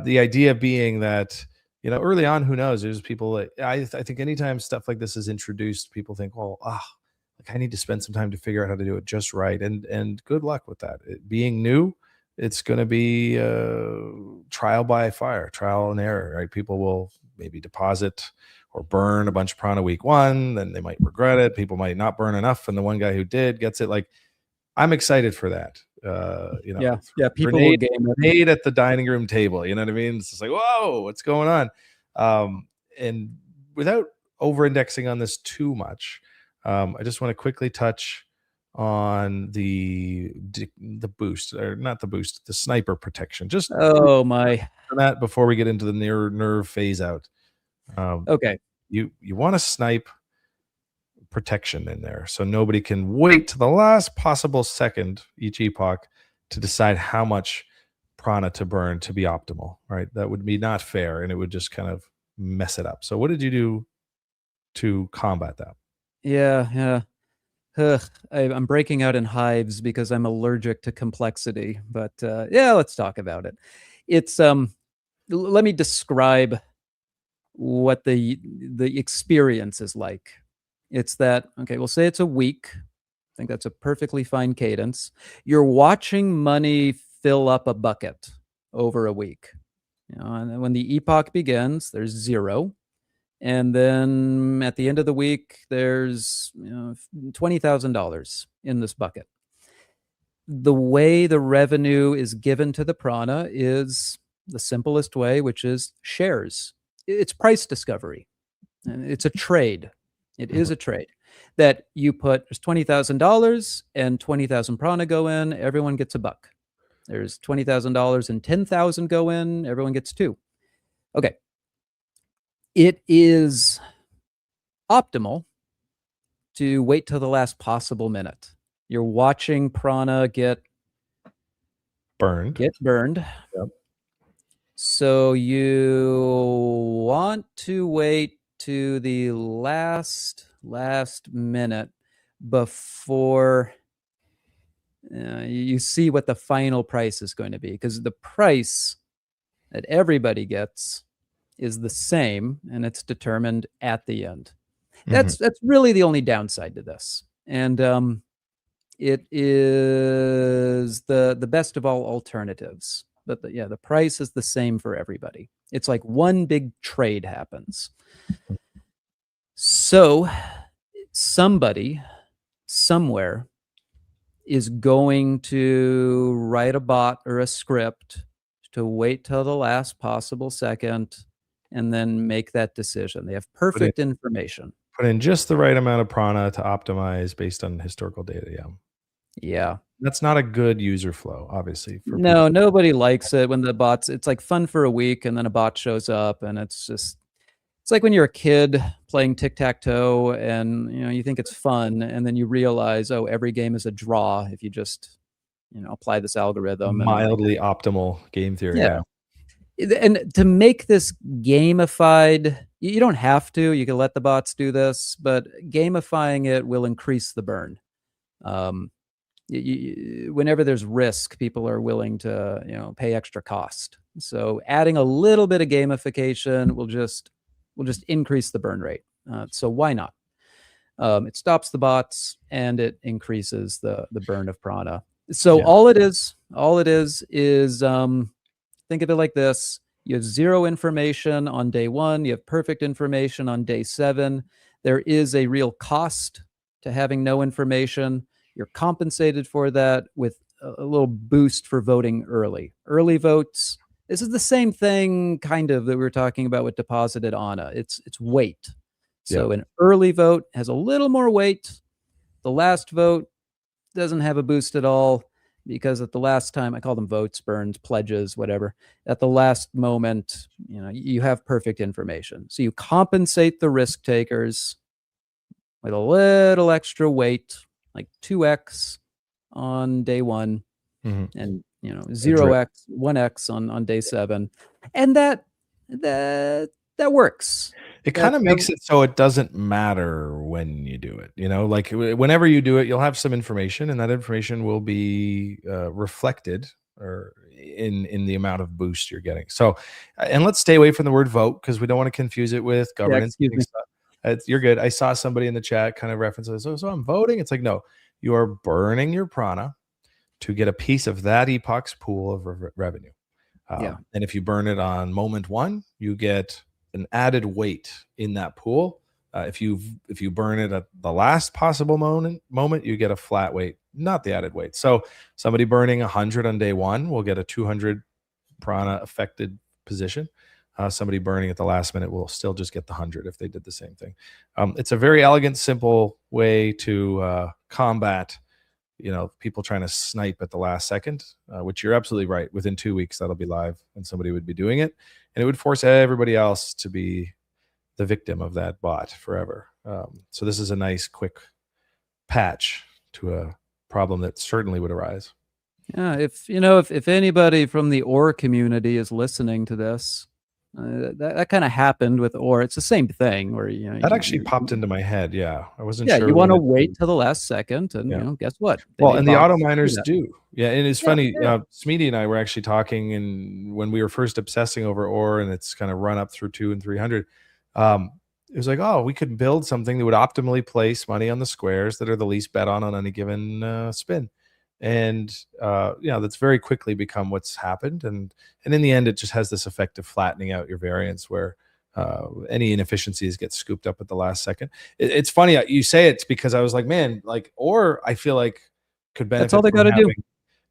the idea being that early on, who knows? There's people that I think anytime stuff like this is introduced, people think, well, like I need to spend some time to figure out how to do it just right. And good luck with that. Being new, it's going to be trial by fire, trial and error. Right? People will maybe deposit or burn a bunch of prana week 1, then they might regret it. People might not burn enough, and the one guy who did gets it. Like, I'm excited for that. Yeah, yeah, people will Grenade, game it. grenade at the dining room table. You know what I mean? It's just like, whoa, what's going on? And without over-indexing on this too much, I just want to quickly touch on the boost, or not the boost, the sniper protection. Just Oh, my. that before we get into the nerve phase out. Um, Okay. you want to snipe protection in there so nobody can wait to the last possible second each epoch to decide how much prana to burn to be optimal, right? That would be not fair, and it would just kind of mess it up. So what did you do to combat that? Yeah, yeah. Ugh, I'm breaking out in hives because I'm allergic to complexity. But yeah, let's talk about it. It's let me describe what the experience is like. It's that, okay, we'll say it's a week. I think that's a perfectly fine cadence. You're watching money fill up a bucket over a week. And then when the epoch begins, there's 0. And then at the end of the week, there's $20,000 in this bucket. The way the revenue is given to the prana is the simplest way, which is shares. It's price discovery. It's a trade. It is a trade that you put, there's $20,000 and 20,000 prana go in, everyone gets $1. There's $20,000 and 10,000 go in, everyone gets 2. Okay. It is optimal to wait till the last possible minute. You're watching prana get Burned. Yep. So you want to wait to the last minute before you see what the final price is going to be, because the price that everybody gets is the same, and it's determined at the end. That's really the only downside to this, and it is the best of all alternatives. But the price is the same for everybody. It's like one big trade happens. So somebody somewhere is going to write a bot or a script to wait till the last possible second and then make that decision. They have perfect information. Put in just the right amount of prana to optimize based on historical data. Yeah. That's not a good user flow, obviously. For No, people. nobody likes it when the bots, it's like fun for a week and then a bot shows up, and it's like when you're a kid playing tic-tac-toe and you think it's fun, and then you realize, oh, every game is a draw if you just apply this algorithm. And Mildly optimal game theory. yeah. And to make this gamified, You don't have to. You can let the bots do this, but gamifying it will increase the burn. Um, whenever there's risk, people are willing to pay extra cost. So adding a little bit of gamification will just increase the burn rate. So why not? It stops the bots and it increases the burn of prana. So Yeah. all it is think of it like this. You have zero information on day 1. You have perfect information on day 7. There is a real cost to having no information. You're compensated for that with a little boost for voting early. Early votes. This is the same thing kind of that we were talking about with deposited ANA. It's weight. Yeah. So an early vote has a little more weight. The last vote doesn't have a boost at all, because at the last time, I call them votes, burns, pledges, whatever. At the last moment, you have perfect information. So you compensate the risk takers with a little extra weight, like 2x on day 1, and 0x, 1x on day 7, and that works. It kind of makes it so it doesn't matter when you do it. Like whenever you do it, you'll have some information, and that information will be reflected or in the amount of boost you're getting. So, and let's stay away from the word vote, because we don't want to confuse it with governance. Excuse me. You're good. I saw somebody in the chat kind of reference this. So I'm voting. It's like, no, you are burning your prana to get a piece of that epoch's pool of revenue. And if you burn it on moment 1, you get an added weight in that pool. If you burn it at the last possible moment, you get a flat weight, not the added weight. So somebody burning 100 on day 1 will get a 200 prana affected position. Somebody burning at the last minute will still just get the 100 if they did the same thing. It's a very elegant, simple way to combat people trying to snipe at the last second, which you're absolutely right. Within 2 weeks, that'll be live and somebody would be doing it. And it would force everybody else to be the victim of that bot forever. So this is a nice, quick patch to a problem that certainly would arise. Yeah, if anybody from the OR community is listening to this, that kind of happened with OR. It's the same thing where that actually popped into my head. Yeah, I wasn't sure. Yeah, you want to wait till the last second, and guess what? Well, and the auto miners do. Yeah, and it's funny. Yeah. Smeedy and I were actually talking, and when we were first obsessing over OR, and it's kind of run up through 2 and 300. It was like, oh, we could build something that would optimally place money on the squares that are the least bet on any given spin. And that's very quickly become what's happened, and in the end, it just has this effect of flattening out your variance, where any inefficiencies get scooped up at the last second. It's funny you say it's because I was like, man, or I feel like could benefit. That's all they got to do.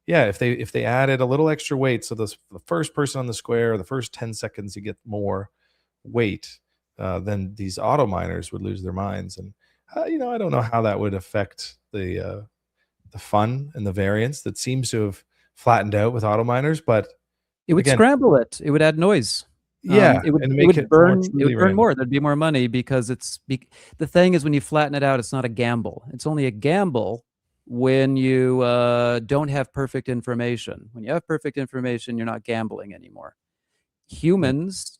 Yeah, if they added a little extra weight, so the first person on the square, the first 10 seconds, you get more weight, then these auto miners would lose their minds. And I don't know how that would affect the fun and the variance that seems to have flattened out with auto miners, but it would scramble it. It would add noise. It would burn more. There'd be more money, because the thing is, when you flatten it out, it's not a gamble. It's only a gamble when you don't have perfect information. When you have perfect information, you're not gambling anymore. Humans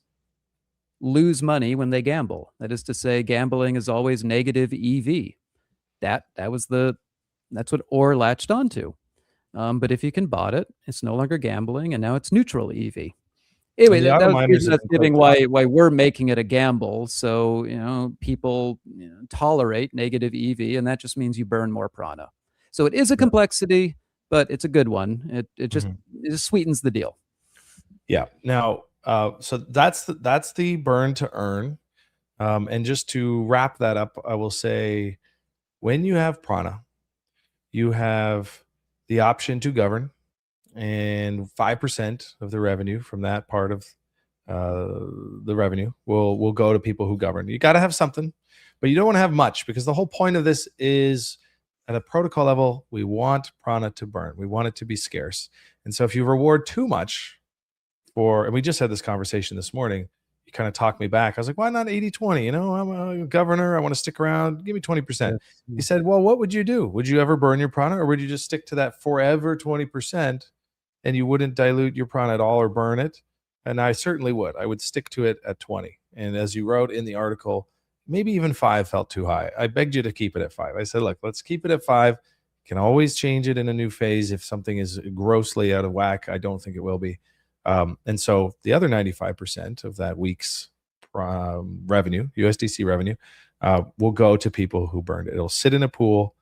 lose money when they gamble. That is to say, gambling is always negative EV. That's what OR latched onto. But if you can bot it, it's no longer gambling, and now it's neutral EV. Anyway, that's giving why we're making it a gamble. So people tolerate negative EV, and that just means you burn more prana. So it is a complexity, but it's a good one. It just sweetens the deal. Yeah. Now, so that's the burn to earn. And just to wrap that up, I will say, when you have prana, you have the option to govern, and 5% of the revenue from that part of the revenue will go to people who govern. You got to have something, but you don't want to have much, because the whole point of this is, at a protocol level, we want prana to burn. We want it to be scarce. And so if you reward too much and we just had this conversation this morning, you kind of talked me back. I was like, why not 80-20? I'm a governor. I want to stick around. Give me 20%. Yes. He said, well, what would you do? Would you ever burn your prana, or would you just stick to that forever 20%, and you wouldn't dilute your prana at all or burn it? and I certainly would. I would stick to it at 20. And as you wrote in the article, maybe even 5 felt too high. I begged you to keep it at 5. I said, look, let's keep it at 5. Can always change it in a new phase if something is grossly out of whack. I don't think it will be. And so the other 95% of that week's revenue, USDC revenue, will go to people who burned it. It'll sit in a pool,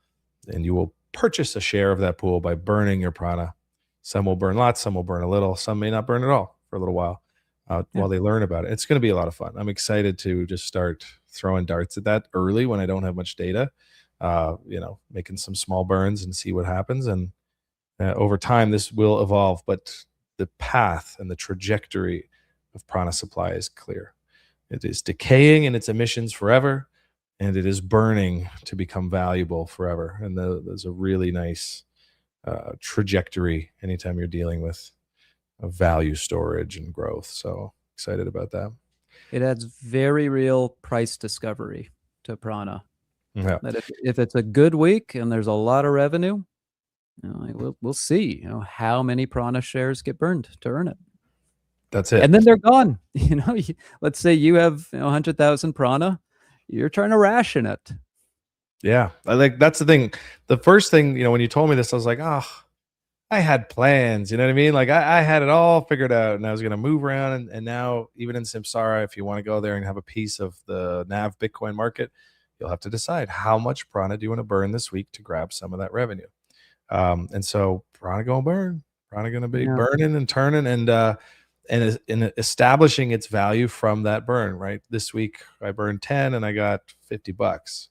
and you will purchase a share of that pool by burning your prana. Some will burn lots, some will burn a little, some may not burn at all for a little while while they learn about it. It's going to be a lot of fun. I'm excited to just start throwing darts at that early when I don't have much data, making some small burns and see what happens. And over time, this will evolve, but the path and the trajectory of prana supply is clear. It is decaying in its emissions forever, and it is burning to become valuable forever. And there's a really nice trajectory anytime you're dealing with value storage and growth. So excited about that. It adds very real price discovery to prana. Yeah. That if it's a good week and there's a lot of revenue, we'll see how many prana shares get burned to earn it. That's it. And then they're gone. Let's say you have 100,000 prana, you're trying to ration it. Yeah, that's the thing. The first thing, when you told me this, I was like, oh, I had plans. You know what I mean? Like I had it all figured out, and I was going to move around. And now, even in Samsara, if you want to go there and have a piece of the NAV Bitcoin market, you'll have to decide how much prana do you want to burn this week to grab some of that revenue. And so prana going to burn. Prana going to be burning and turning, and in establishing its value from that burn. Right, this week I burned 10 and I got $50.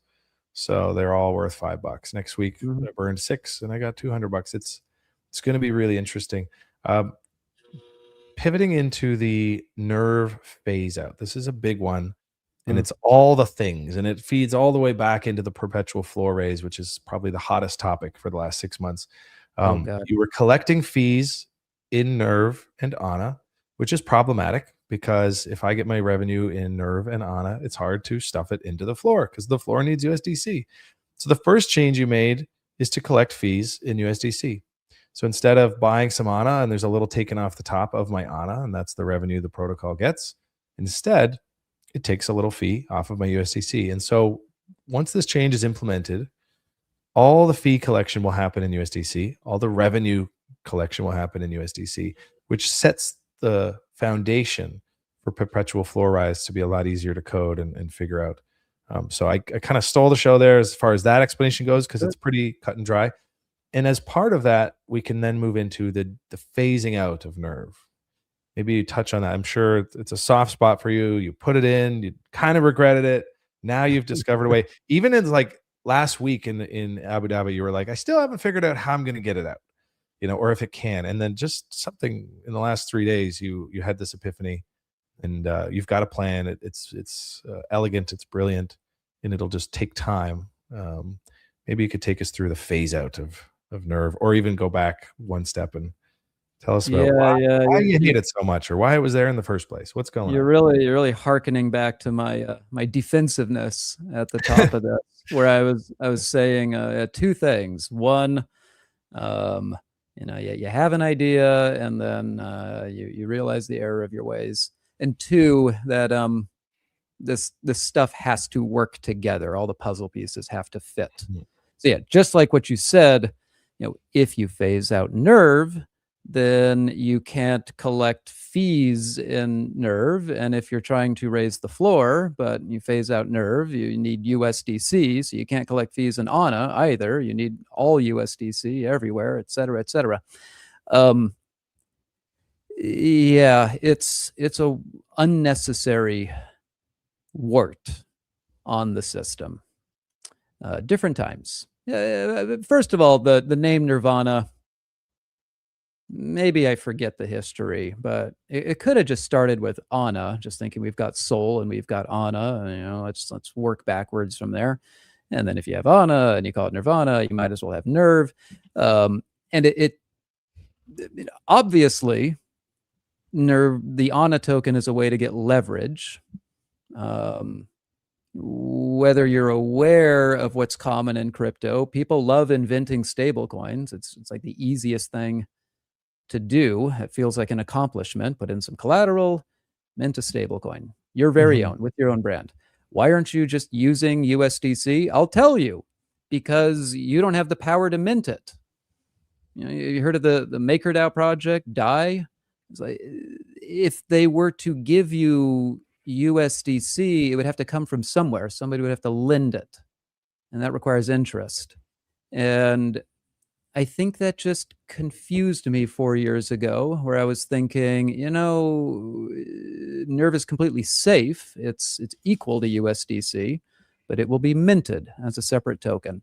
So they're all worth $5. Next week I burned 6 and I got $200. It's going to be really interesting. Pivoting into the nerve phase out. This is a big one, and it's all the things, and it feeds all the way back into the perpetual floor raise, which is probably the hottest topic for the last 6 months. You were collecting fees in nerve and ana, which is problematic, because if I get my revenue in nerve and ana, it's hard to stuff it into the floor because the floor needs USDC. So the first change you made is to collect fees in USDC. So instead of buying some ana and there's a little taken off the top of my ana, and that's the revenue the protocol gets, instead it takes a little fee off of my USDC. And so once this change is implemented, all the fee collection will happen in USDC. All the revenue collection will happen in USDC, which sets the foundation for perpetual floor rise to be a lot easier to code and figure out. So I kind of stole the show there as far as that explanation goes, because it's pretty cut and dry. And as part of that, we can then move into the phasing out of nerve. Maybe you touch on that. I'm sure it's a soft spot for you. You put it in, you kind of regretted it. Now you've discovered a way. Even in like last week in Abu Dhabi, you were like, I still haven't figured out how I'm going to get it out, or if it can. And then just something in the last 3 days, you had this epiphany, and you've got a plan. It's elegant, it's brilliant, and it'll just take time. Maybe you could take us through the phase out of nerve, or even go back one step and tell us about why you hate it so much, or why it was there in the first place. What's going on? You're really hearkening back to my my defensiveness at the top of this, where I was saying two things. One, you have an idea, and then you realize the error of your ways. And two, that this stuff has to work together. All the puzzle pieces have to fit. So yeah, just like what you said, if you phase out nerve, then you can't collect fees in nerve. And if you're trying to raise the floor, but you phase out nerve, you need USDC, so you can't collect fees in ana either. You need all USDC everywhere, et cetera, et cetera. Yeah, it's a unnecessary wart on the system. Different times. First of all, the name Nirvana, maybe I forget the history, but it could have just started with ana, just thinking we've got soul and we've got ana, and, let's work backwards from there. And then if you have ana and you call it Nirvana, you might as well have nerve. And it obviously, nerve, the ana token is a way to get leverage. Whether you're aware of what's common in crypto, people love inventing stable coins. It's like the easiest thing to do. It feels like an accomplishment. Put in some collateral, mint a stablecoin, your very Mhm. own, with your own brand. Why aren't you just using USDC? I'll tell you, because you don't have the power to mint it. You heard of the MakerDAO project, DAI? It's like, if they were to give you USDC, it would have to come from somewhere. Somebody would have to lend it, and that requires interest. And I think that just confused me 4 years ago, where I was thinking, Nerve is completely safe. It's equal to USDC, but it will be minted as a separate token.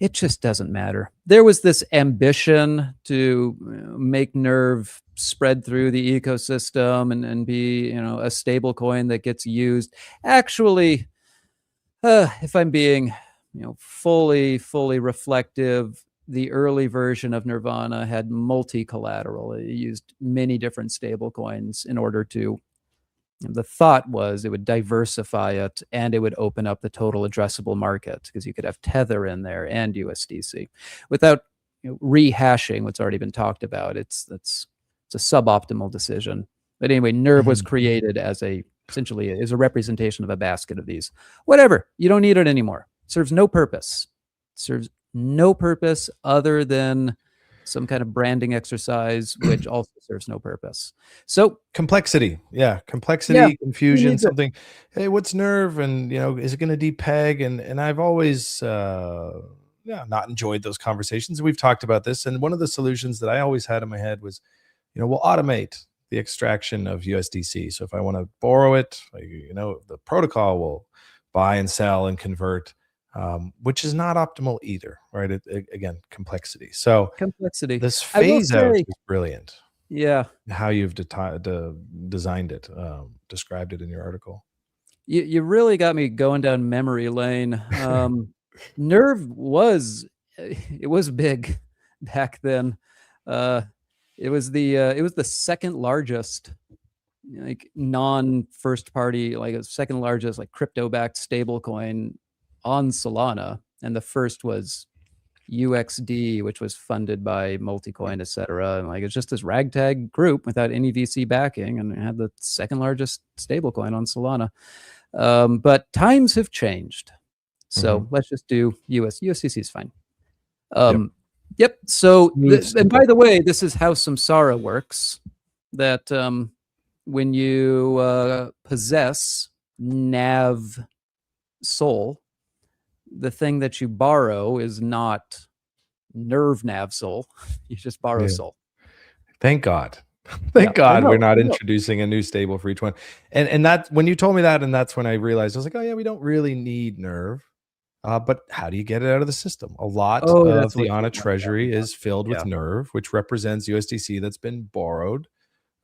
It just doesn't matter. There was this ambition to make Nerve spread through the ecosystem and be, a stable coin that gets used. Actually, if I'm being, fully reflective, the early version of Nirvana had multi-collateral. It used many different stable coins in order to, the thought was it would diversify it and it would open up the total addressable market, because you could have Tether in there and USDC without rehashing what's already been talked about. It's a suboptimal decision. But anyway, Nerve was Mhm. created as essentially a representation of a basket of these. Whatever, you don't need it anymore. It serves no purpose. It serves no purpose other than some kind of branding exercise, which also serves no purpose. So Complexity. Yeah, yeah, complexity, who confusion, needs it? something, "Hey, what's Nerve?" And, "Is it gonna depeg?" And I've always, yeah, not enjoyed those conversations. We've talked about this, and one of the solutions that I always had in my head was, we'll automate the extraction of USDC. So if I wanna borrow it, the protocol will buy and sell and convert, which is not optimal either, right? Again, complexity. So Complexity. this I will phase out say, is brilliant. yeah, How you've designed it, described it in your article. you really got me going down memory lane. Nerve was it was big back then. Uh, it was the second largest, like, non first party, like a second largest, like, crypto backed stablecoin on Solana, and the first was UXD, which was funded by Multicoin, et cetera. And like, it's just this ragtag group without any VC backing, and it had the second largest stablecoin on Solana. But times have changed, so Mhm. let's just do USDC is fine. Yep. Um, yep. So, Smooth, and by simple. the way, this is how Samsara works. That when you possess Nav Soul, the thing that you borrow is not Nerve Nav Soul. You just borrow Yeah. Soul. Thank God. Yeah, Thank I God we're know. not I know. introducing a new stable for each one. And that when you told me that, and that's when I realized, I was like, "Oh, yeah, we don't really need Nerve." But how do you get it out of the system? A lot Oh, of that's the what you ANA want. treasury is filled Yeah. with Nerve, which represents USDC that's been borrowed,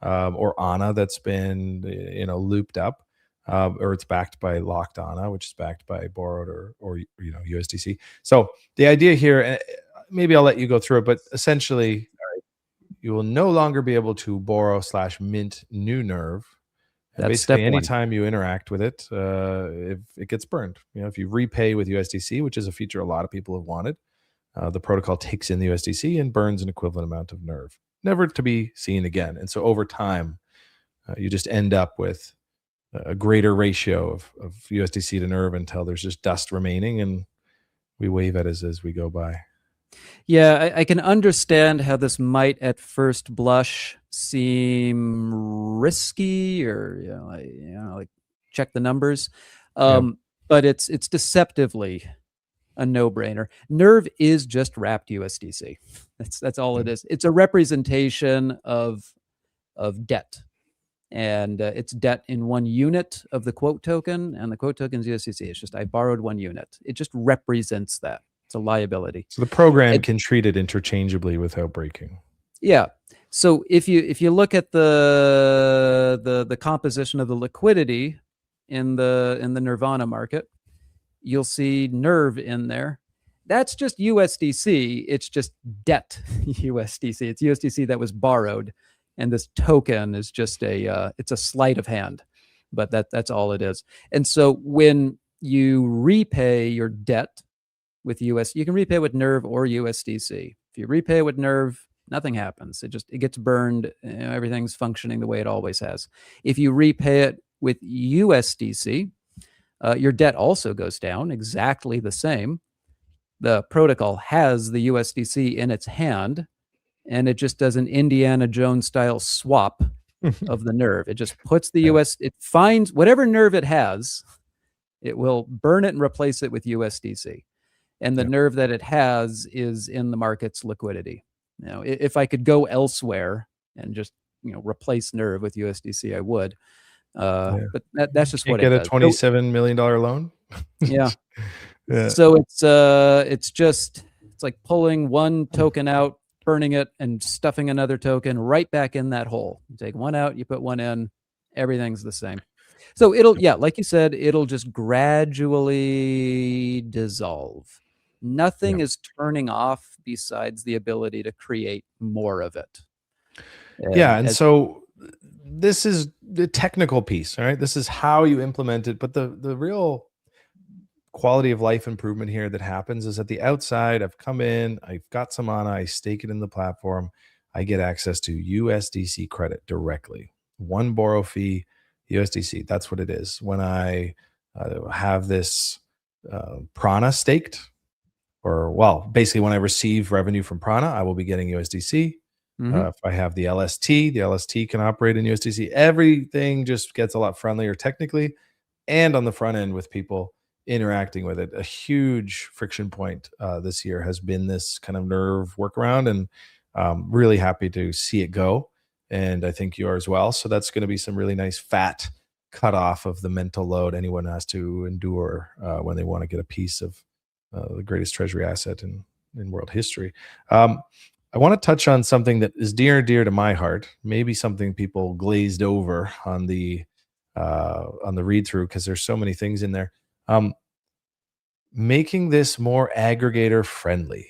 or ANA that's been, looped up, or it's backed by locked ANA, which is backed by borrowed or USDC. So the idea here, maybe I'll let you go through it, but essentially, you will no longer be able to borrow slash mint new Nerve. And That's basically, step one. anytime you interact with it, if it gets burned, if you repay with USDC, which is a feature a lot of people have wanted, the protocol takes in the USDC and burns an equivalent amount of Nerve, never to be seen again. And so over time, you just end up with a greater ratio of USDC to Nerve until there's just dust remaining, and we wave at it as we go by. Yeah, I can understand how this might at first blush seem risky, or like, check the numbers. Yep. But it's deceptively a no-brainer. Nerve is just wrapped USDC. That's all it Yep. is. It's a representation of debt. And it's debt in one unit of the quote token, and the quote token is USDC. It's just, I borrowed 1 unit. It just represents that. It's a liability. So the program And can treat it interchangeably without breaking. yeah. So if you look at the composition of the liquidity in the Nirvana market, you'll see Nerve in there. That's just USDC. It's just debt USDC. It's USDC that was borrowed, and this token is just it's a sleight of hand, but that's all it is. And so when you repay your debt with you can repay with Nerve or USDC. If you repay with Nerve, Nothing happens. It gets burned. Everything's functioning the way it always has. If you repay it with USDC, your debt also goes down exactly the same. The protocol has the USDC in its hand, and it just does an Indiana Jones style swap of the nerve. It just puts the it finds whatever nerve it has, it will burn it and replace it with USDC. And the nerve that it has is in the market's liquidity. Now, if I could go elsewhere and just replace nerve with USDC, I would. But that's just Can't what it get a does. $27 million loan. Yeah. Yeah. So it's like pulling one token out, burning it, and stuffing another token right back in that hole. You take one out, you put one in, everything's the same. So it'll, like you said, it'll just gradually dissolve. Nothing is turning off besides the ability to create more of it. And so this is the technical piece, all right? This is how you implement it, but the real quality of life improvement here that happens is at the outside. I've come in, I've got some mana, I stake it in the platform, I get access to USDC credit directly. One borrow fee, USDC. That's what it is. When I have this Prana staked, basically when I receive revenue from Prana, I will be getting USDC. If I have the LST can operate in USDC. Everything just gets a lot friendlier technically, and on the front end with people interacting with it. A huge friction point this year has been this kind of nerve workaround, and really happy to see it go. And I think you are as well. So that's going to be some really nice fat cut off of the mental load anyone has to endure when they want to get a piece of the greatest treasury asset in world history. I want to touch on something that is dear and dear to my heart, maybe something people glazed over on the read through because there's so many things in there. Making this more aggregator friendly.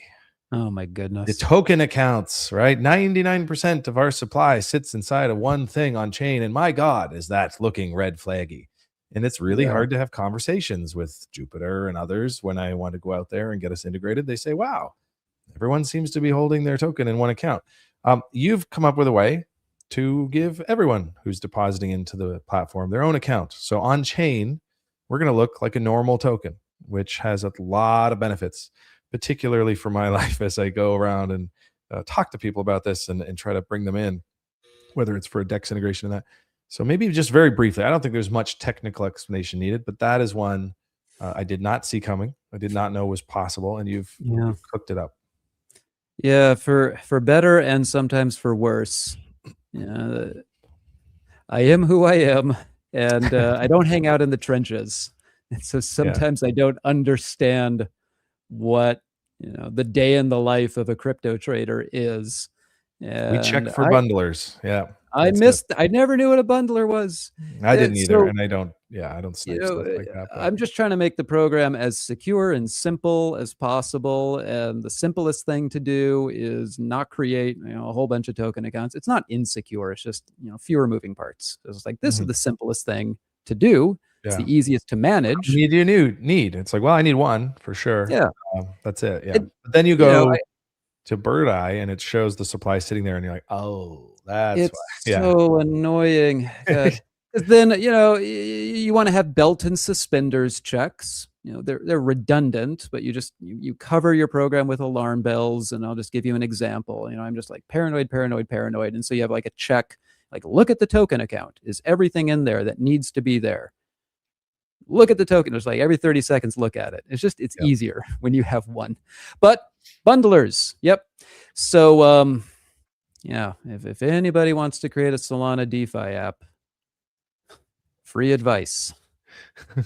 Oh my goodness. The token accounts, right? 99% of our supply sits inside of one thing on chain. And my God, is that looking red flaggy. And it's really hard to have conversations with Jupiter and others when I want to go out there and get us integrated. They say, wow, everyone seems to be holding their token in one account. You've come up with a way to give everyone who's depositing into the platform their own account. So on chain, we're going to look like a normal token, which has a lot of benefits, particularly for my life as I go around and talk to people about this and try to bring them in, whether it's for a DEX integration and that. So maybe just very briefly, I don't think there's much technical explanation needed, but that is one I did not see coming. I did not know was possible, and you've cooked it up. Yeah, for better and sometimes for worse. Yeah, I am who I am, and I don't hang out in the trenches. And so sometimes I don't understand what the day in the life of a crypto trader is. And we check for bundlers. Yeah. I never knew what a bundler was. I didn't either. And I don't snipe stuff like that. But I'm just trying to make the program as secure and simple as possible. And the simplest thing to do is not create a whole bunch of token accounts. It's not insecure. It's just, fewer moving parts. It's like, this is the simplest thing to do. It's the easiest to manage. You need. It's like, well, I need one for sure. Yeah. That's it. Yeah. But then you go to Bird Eye and it shows the supply sitting there and you're like, oh, that's so annoying. Because then, you want to have belt and suspenders checks. They're redundant, but you cover your program with alarm bells. And I'll just give you an example. I'm just like paranoid. And so you have like a check, like look at the token account. Is everything in there that needs to be there? Look at the token. It's like every 30 seconds, look at it. It's easier when you have one. But bundlers, yep. So, if anybody wants to create a Solana DeFi app, free advice.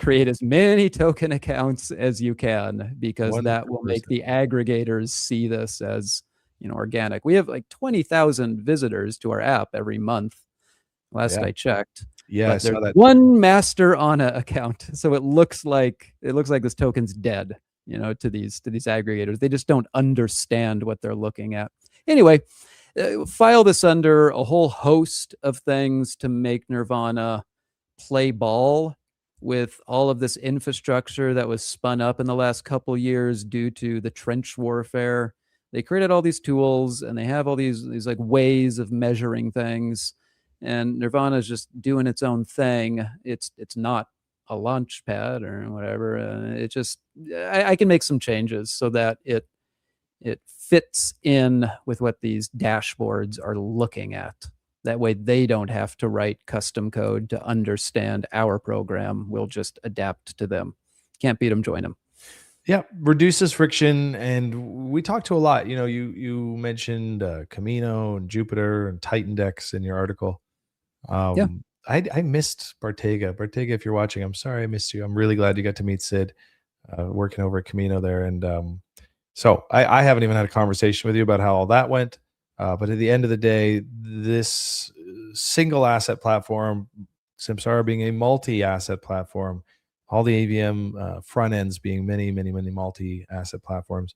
Create as many token accounts as you can, because 100%. That will make the aggregators see this as organic. We have like 20,000 visitors to our app every month. Last I checked. Yeah, I saw that. One master Ana account, so it looks like this token's dead. To these aggregators, they just don't understand what they're looking at. Anyway, file this under a whole host of things to make Nirvana play ball with all of this infrastructure that was spun up in the last couple years due to the trench warfare they created all these tools and they have all these like ways of measuring things, and Nirvana is just doing its own thing. It's not a launch pad or whatever. It just I can make some changes so that it fits in with what these dashboards are looking at. That way they don't have to write custom code to understand our program. We'll just adapt to them. Can't beat them, join them. Yeah, reduces friction, and we talked to a lot. You mentioned Camino and Jupyter and Titan Decks in your article. Yeah. I missed Bartega. Bartega, if you're watching, I'm sorry I missed you. I'm really glad you got to meet Sid, working over at Camino there. And so I haven't even had a conversation with you about how all that went. But at the end of the day, this single asset platform, Samsara being a multi-asset platform, all the AVM front ends being many, many, many multi-asset platforms,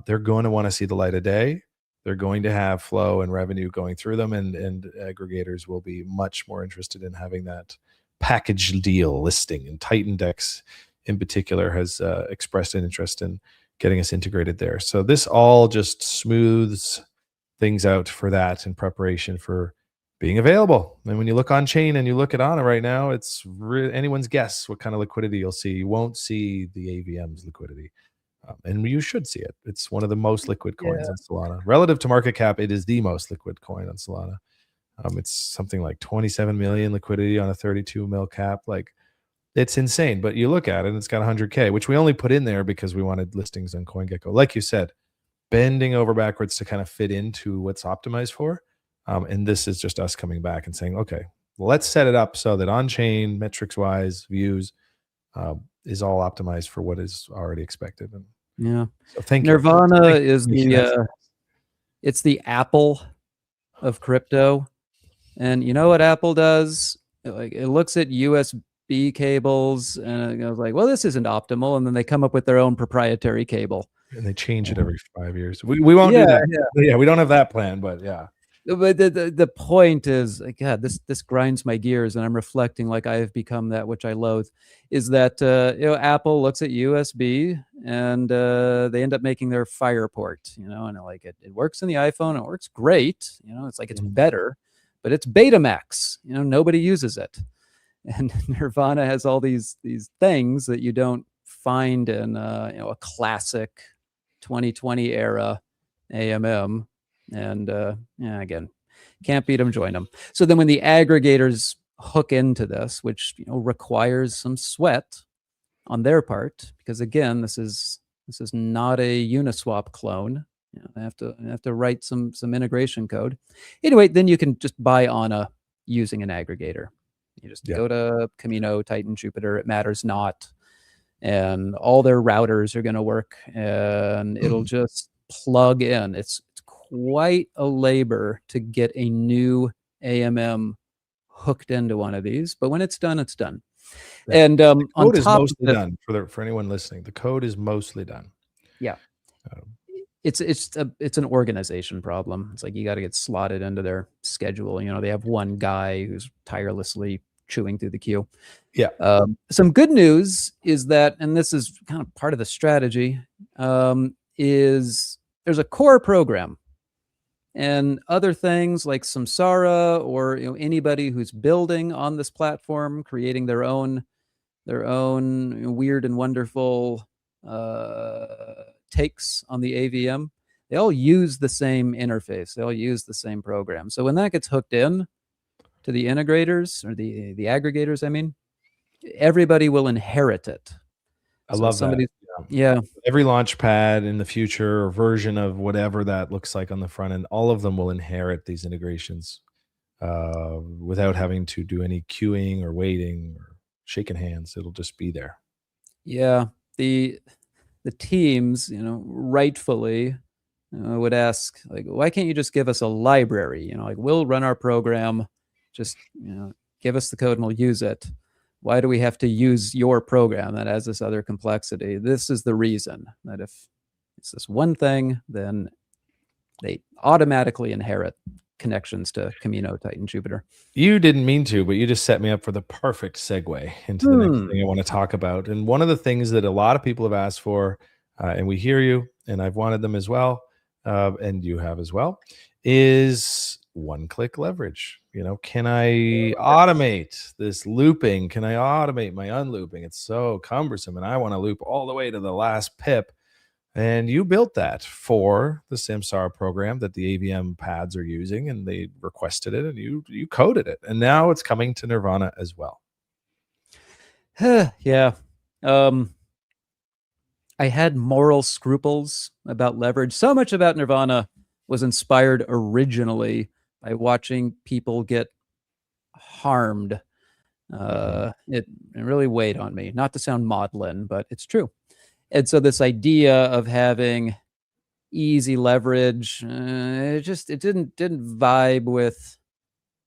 they're going to want to see the light of day. They're going to have flow and revenue going through them, and aggregators will be much more interested in having that package deal listing. And Titan Dex in particular has expressed an interest in getting us integrated there. So this all just smooths things out for that in preparation for being available. And when you look on chain and you look at Ana right now, it's anyone's guess what kind of liquidity you'll see. You won't see the AVM's liquidity. And you should see it. It's one of the most liquid coins on Solana. Relative to market cap, it is the most liquid coin on Solana. It's something like 27 million liquidity on a 32 mil cap. Like, it's insane. But you look at it, and it's got 100K, which we only put in there because we wanted listings on CoinGecko. Like you said, bending over backwards to kind of fit into what's optimized for. And this is just us coming back and saying, okay, let's set it up so that on-chain, metrics-wise, views, is all optimized for what is already expected. And yeah, so thank Nirvana you. is it's the Apple of crypto. And you know what Apple does? It looks at USB cables and it goes like, well, this isn't optimal. And then they come up with their own proprietary cable. And they change it every 5 years. We won't do that. Yeah, we don't have that plan, but yeah. But the point is, God, this grinds my gears, and I'm reflecting like I have become that which I loathe. Is that Apple looks at USB and they end up making their Fire port, and like it works in the iPhone, it works great, it's like it's better, but it's Betamax, nobody uses it, and Nirvana has all these things that you don't find in a classic 2020 era AMM. And again, can't beat them, join them. So then when the aggregators hook into this, which requires some sweat on their part, because again, this is not a Uniswap clone. I have to write some integration code. Anyway, then you can just buy Ana using an aggregator. You just go to Camino, Titan, Jupyter, it matters not. And all their routers are going to work, and it'll just plug in. It's quite a labor to get a new AMM hooked into one of these, but when it's done, it's done. Yeah. And the code is mostly done for anyone listening. The code is mostly done. Yeah, it's an organization problem. It's like you got to get slotted into their schedule. They have one guy who's tirelessly chewing through the queue. Yeah. Some good news is that, and this is kind of part of the strategy, is there's a core program. And other things like Samsara or anybody who's building on this platform, creating their own weird and wonderful takes on the AVM, they all use the same interface. They all use the same program. So when that gets hooked in to the integrators or the aggregators, I mean, everybody will inherit it. I love that. Yeah. Every launch pad in the future or version of whatever that looks like on the front end, all of them will inherit these integrations without having to do any queuing or waiting or shaking hands. It'll just be there. Yeah. The teams, rightfully would ask, like, why can't you just give us a library? Like, we'll run our program, just, give us the code and we'll use it. Why do we have to use your program that has this other complexity? This is the reason that if it's this one thing, then they automatically inherit connections to Camino, Titan, Jupyter. You didn't mean to, but you just set me up for the perfect segue into the next thing I want to talk about. And one of the things that a lot of people have asked for, and we hear you, and I've wanted them as well, and you have as well, is one-click leverage. Can I automate this looping? Can I automate my unlooping? It's so cumbersome, and I want to loop all the way to the last pip. And you built that for the Samsara program that the AVM pads are using, and they requested it, and you coded it, and now it's coming to Nirvana as well. Yeah. I had moral scruples about leverage. So much about Nirvana was inspired originally by watching people get harmed. It really weighed on me. Not to sound maudlin, but it's true. And so this idea of having easy leverage, it didn't vibe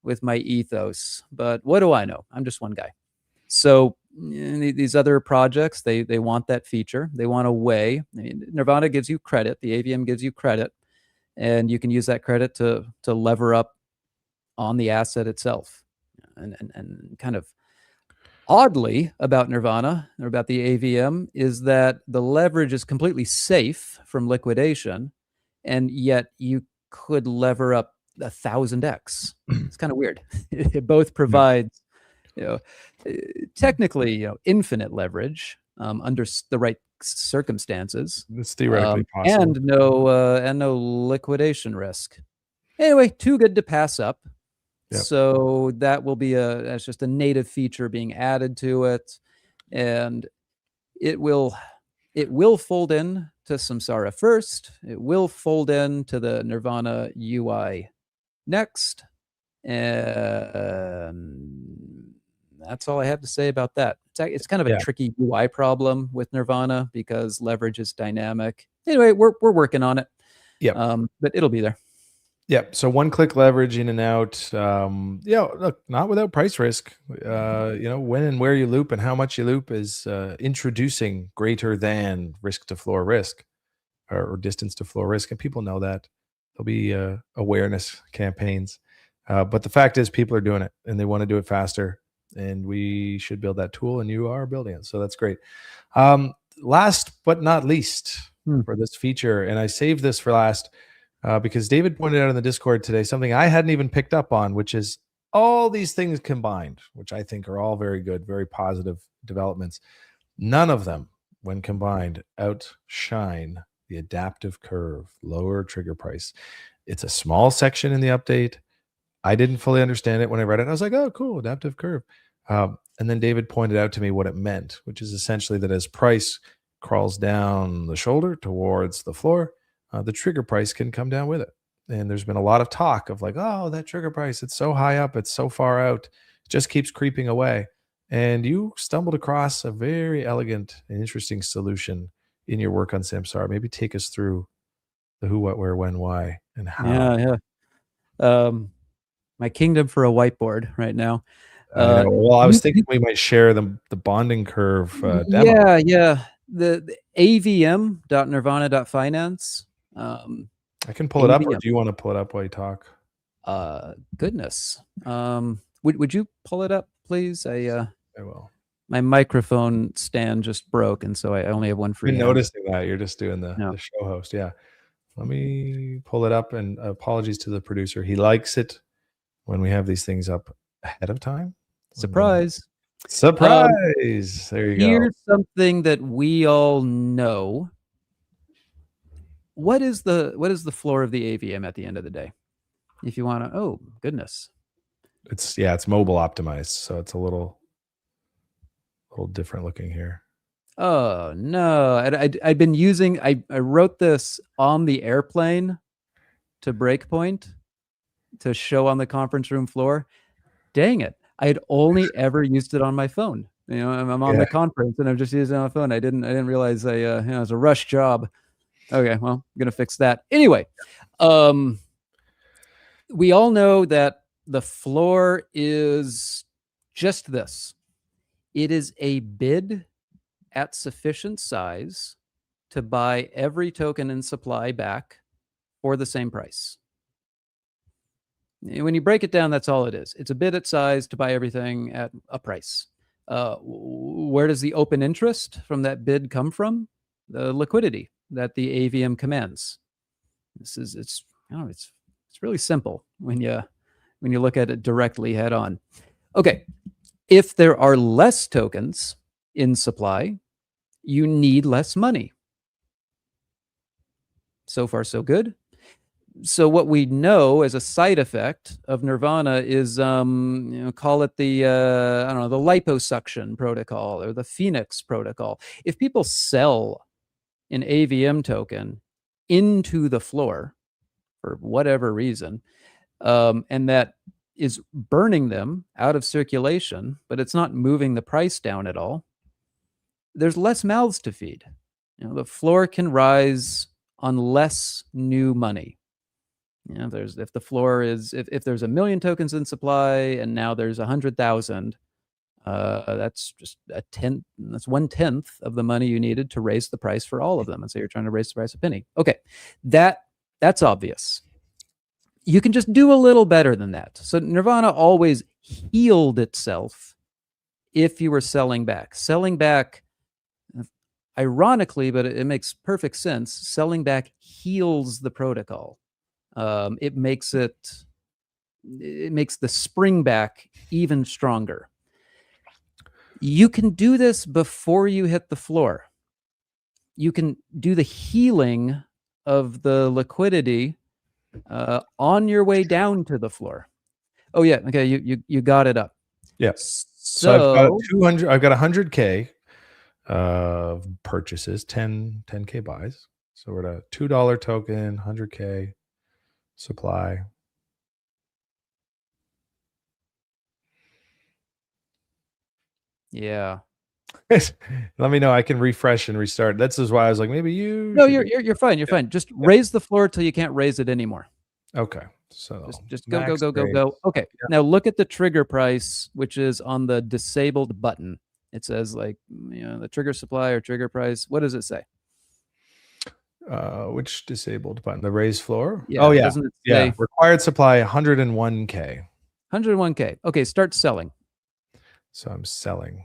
with my ethos. But what do I know? I'm just one guy. So these other projects, they want that feature. They want a way. I mean, Nirvana gives you credit. The AVM gives you credit, and you can use that credit to lever up on the asset itself. And kind of oddly about Nirvana or about the AVM is that the leverage is completely safe from liquidation, and yet you could lever up 1,000x. It's kind of weird. It both provides, you know, technically, infinite leverage under the right circumstances, It's theoretically possible. and no liquidation risk. Anyway, too good to pass up. Yep. So that will be that's just a native feature being added to it, and it will fold in to Samsara first. It will fold in to the Nirvana UI next, and that's all I have to say about that. It's kind of a tricky UI problem with Nirvana because leverage is dynamic. Anyway, we're working on it. Yeah. But it'll be there. Yep. So one-click leverage in and out. Look, not without price risk. When and where you loop and how much you loop is introducing greater than risk to floor risk or distance to floor risk, and people know that. There'll be awareness campaigns, but the fact is, people are doing it and they want to do it faster. And we should build that tool, and you are building it, so that's great. Last but not least for this feature, and I saved this for last. Because David pointed out in the Discord today something I hadn't even picked up on, which is all these things combined, which I think are all very good, very positive developments. None of them, when combined, outshine the adaptive curve, lower trigger price. It's a small section in the update. I didn't fully understand it when I read it. I was like, oh, cool, adaptive curve. And then David pointed out to me what it meant, which is essentially that as price crawls down the shoulder towards the floor, the trigger price can come down with it. And there's been a lot of talk of like, oh, that trigger price, it's so high up, it's so far out, it just keeps creeping away. And you stumbled across a very elegant and interesting solution in your work on Samsara. Maybe take us through the who, what, where, when, why, and how. Yeah. My kingdom for a whiteboard right now. I know. Well, I was thinking we might share the bonding curve demo. Yeah. The avm.nirvana.finance. I can pull it up, or do you want to pull it up while you talk? Goodness. Would you pull it up, please? I will. My microphone stand just broke, and so I only have one free. I've been noticing that you're just doing the show host. Yeah. Let me pull it up, and apologies to the producer. He likes it when we have these things up ahead of time. Surprise. Surprise. There you go. Here's something that we all know. What is the floor of the AVM at the end of the day? If you want to, oh goodness. It's mobile optimized, so it's a little different looking here. Oh no. I'd been using, I wrote this on the airplane to Breakpoint to show on the conference room floor. Dang it. I had only ever used it on my phone. I'm on the conference and I'm just using it on my phone. I didn't realize it was a rush job. Okay, well, I'm gonna fix that. Anyway, we all know that the floor is just this. It is a bid at sufficient size to buy every token in supply back for the same price. When you break it down, that's all it is. It's a bid at size to buy everything at a price. Where does the open interest from that bid come from? The liquidity that the AVM commands. It's I don't know, it's really simple when you look at it directly head on. Okay, if there are less tokens in supply, you need less money. So far, so good. So what we know as a side effect of nirvana is, call it the I don't know, the liposuction protocol or the Phoenix protocol. If people sell an AVM token into the floor for whatever reason, and that is burning them out of circulation, but it's not moving the price down at all, there's less mouths to feed. The floor can rise on less new money. If the floor is, if there's 1,000,000 tokens in supply and now there's 100,000, that's just that's 1/10 of the money you needed to raise the price for all of them. And so you're trying to raise the price a penny. Okay, that's obvious. You can just do a little better than that. So nirvana always healed itself if you were selling back. Selling back, ironically, but it makes perfect sense, selling back heals the protocol. It makes the spring back even stronger. You can do this before you hit the floor. You can do the healing of the liquidity on your way down to the floor. Oh yeah, okay, you got it up. Yeah. So I've got 200. I've got 100K of purchases, 10K buys. So we're at a $2 token, 100K supply. Yeah. Let me know. I can refresh and restart. That's why I was like, maybe you. No, you're fine. You're fine. Just raise the floor till you can't raise it anymore. Okay. So just go. Okay. Yeah. Now look at the trigger price, which is on the disabled button. It says like, the trigger supply or trigger price. What does it say? Which disabled button? The raise floor? Yeah. Oh yeah. Doesn't it say yeah. Required supply 101K. 101K. Okay. Start selling. So I'm selling.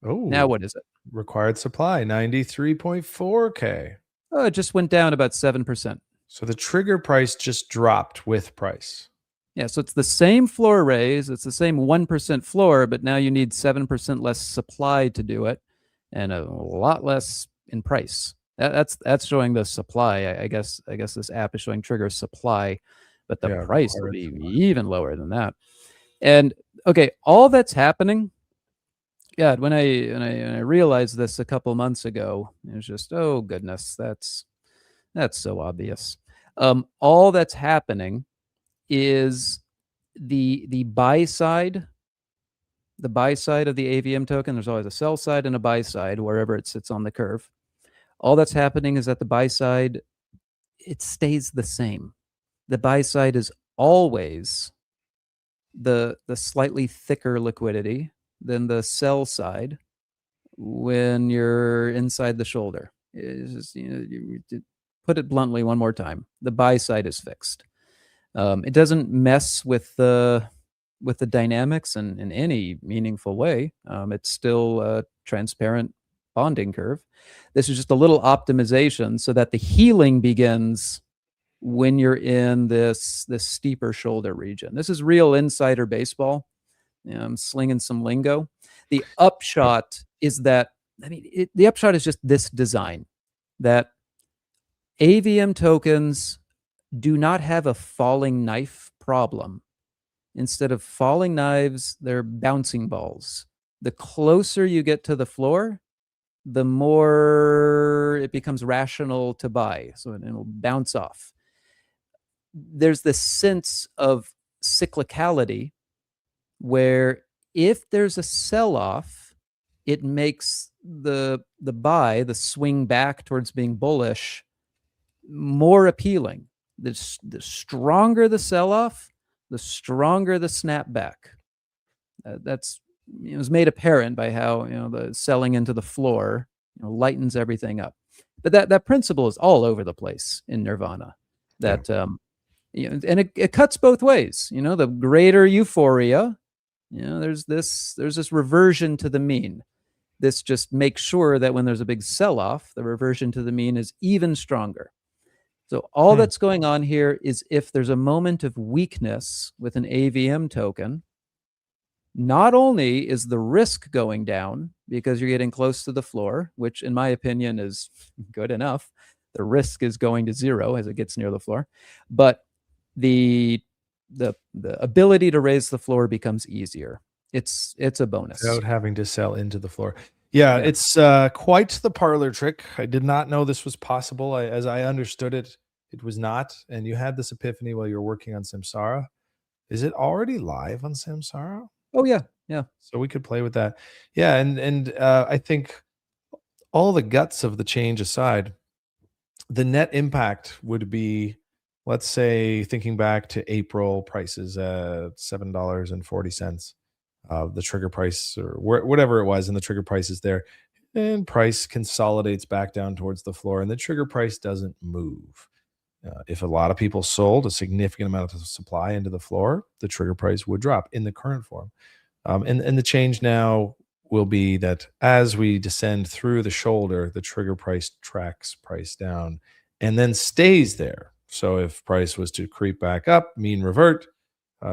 Oh. Now what is it? Required supply 93.4K. Oh, it just went down about 7%. So the trigger price just dropped with price. Yeah, so it's the same floor raise, it's the same 1% floor, but now you need 7% less supply to do it, and a lot less in price. That's showing the supply. I guess this app is showing trigger supply, but the price will be even lower than that. And okay, all that's happening. Yeah, when I realized this a couple months ago, it was just, oh goodness, that's so obvious. All that's happening is the buy side of the AVM token. There's always a sell side and a buy side wherever it sits on the curve. All that's happening is that the buy side, it stays the same. The buy side is always the slightly thicker liquidity than the sell side when you're inside the shoulder. It's just, put it bluntly one more time, the buy side is fixed. It doesn't mess with the dynamics in any meaningful way. It's still a transparent bonding curve. This is just a little optimization so that the healing begins when you're in this steeper shoulder region. This is real insider baseball. I'm slinging some lingo. The upshot is that, the upshot is just this design, that AVM tokens do not have a falling knife problem. Instead of falling knives, they're bouncing balls. The closer you get to the floor, the more it becomes rational to buy. So it'll bounce off. There's this sense of cyclicality where if there's a sell-off, it makes the buy, the swing back towards being bullish, more appealing. The stronger the sell-off, the stronger the snapback. That's it was made apparent by how the selling into the floor lightens everything up. But that principle is all over the place in nirvana. That and it cuts both ways. The greater euphoria, there's this reversion to the mean. This just makes sure that when there's a big sell-off, the reversion to the mean is even stronger. So all Hmm. that's going on here is if there's a moment of weakness with an AVM token, not only is the risk going down because you're getting close to the floor, which in my opinion is good enough, the risk is going to zero as it gets near the floor, but the the ability to raise the floor becomes easier. It's a bonus. Without having to sell into the floor. Yeah, Yeah. it's quite the parlor trick. I did not know this was possible. As I understood it, it was not. And you had this epiphany while you were working on Samsara. Is it already live on Samsara? Oh yeah. Yeah. So we could play with that. Yeah, and I think all the guts of the change aside, the net impact would be, let's say, thinking back to April prices at $7.40, the trigger price or whatever it was, and the trigger price is there, and price consolidates back down towards the floor, and the trigger price doesn't move. If a lot of people sold a significant amount of supply into the floor, the trigger price would drop in the current form. And the change now will be that as we descend through the shoulder, the trigger price tracks price down and then stays there. So if price was to creep back up, mean revert,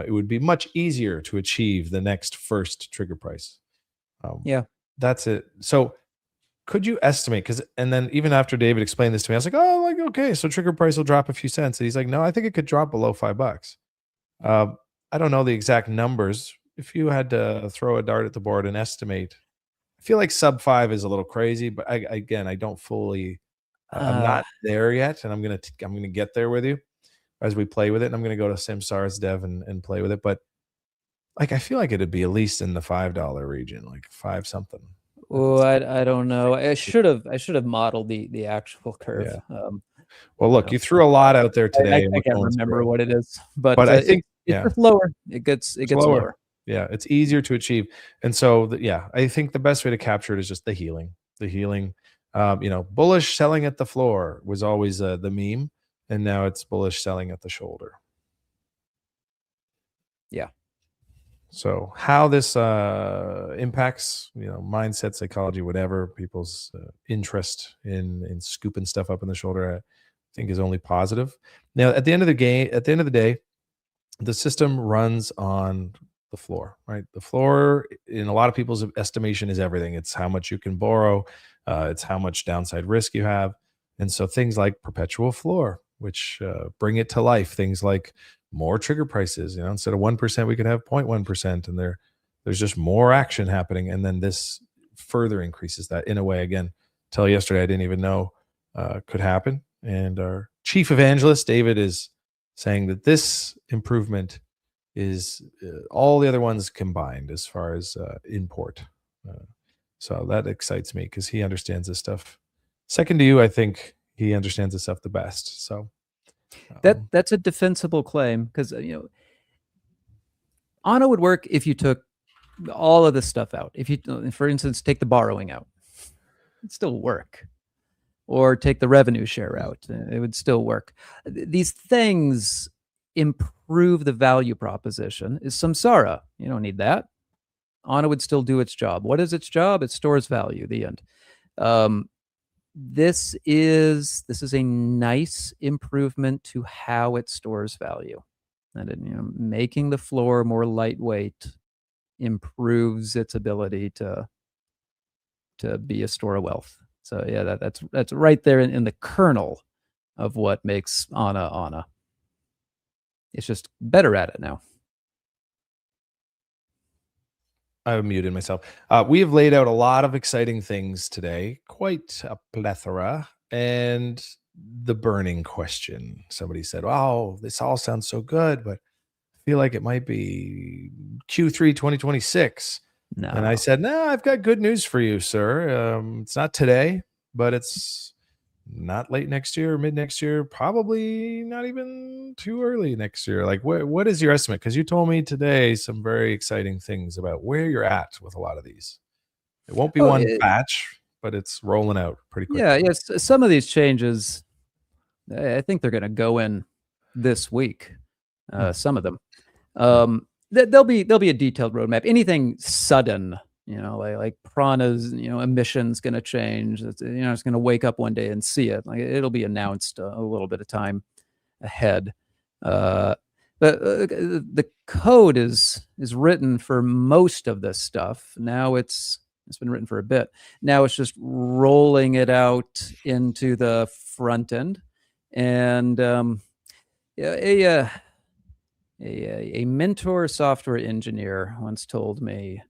it would be much easier to achieve the next first trigger price. Um, Yeah. that's it. So could you estimate? Because and then even after David explained this to me, I was like, oh, like okay, so trigger price will drop a few cents. And he's like, no, I think it could drop below $5. Um, I don't know the exact numbers. If you had to throw a dart at the board and estimate, I feel like sub 5 is a little crazy, but again, I don't fully I'm Uh, not there yet, and I'm gonna get there with you as we play with it, and I'm gonna go to Samsara's dev and play with it, but, like, I feel like it'd be at least in the $5 region, like 5 something at oh, this I don't know. I should have modeled the actual curve. yeah. Well, I look, don't you threw a lot out there today, and I we're can't going remember through it, what it is, but but I think it's yeah. just lower. It gets Slower. lower. Yeah, it's easier to achieve, and so yeah, I think the best way to capture it is just the healing. The healing, bullish selling at the floor was always the meme, and now it's bullish selling at the shoulder. Yeah. So how this impacts, mindset, psychology, whatever people's interest in scooping stuff up in the shoulder, I think is only positive. Now, at the end of the day, the system runs on the floor, right? The floor, in a lot of people's estimation, is everything. It's how much you can borrow, it's how much downside risk you have. And so things like perpetual floor, which bring it to life, things like more trigger prices, instead of 1%, we could have 0.1%. And there's just more action happening. And then this further increases that in a way, again, till yesterday, I didn't even know could happen. And our chief evangelist, David, is saying that this improvement is all the other ones combined as far as import. Uh, so that excites me because he understands this stuff. Second to you, I think he understands this stuff the best. So That's a defensible claim because Anna would work if you took all of this stuff out. If you, for instance, take the borrowing out, it'd still work. Or take the revenue share out, it would still work. These things improve the value proposition. Is samsara. You don't need that. Anna would still do its job. What is its job? It stores value. The end. This is a nice improvement to how it stores value, and making the floor more lightweight improves its ability to be a store of wealth. So yeah, that's right there in the kernel of what makes Anna Anna. It's just better at it now. I muted myself. We have laid out a lot of exciting things today, quite a plethora. And the burning question, somebody said, oh, this all sounds so good, but I feel like it might be Q3 2026. And I No. said, no, I've got good news for you, sir. It's not today, but it's not late next year or mid next year, probably not even too early next year. Like, what is your estimate? Because you told me today some very exciting things about where you're at with a lot of these. It won't be Oh, one batch, but it's rolling out pretty yeah, quickly. yes. Some of these changes, I think they're going to go in this week. Hmm. Some of them. There'll be a detailed roadmap. Anything sudden like prana's emissions going to change. It's going to wake up one day and see it. Like it'll be announced a little bit of time ahead. uh the code is written for most of this stuff. Now it's been written for a bit. Now it's just rolling it out into the front end. And yeah, a mentor software engineer once told me,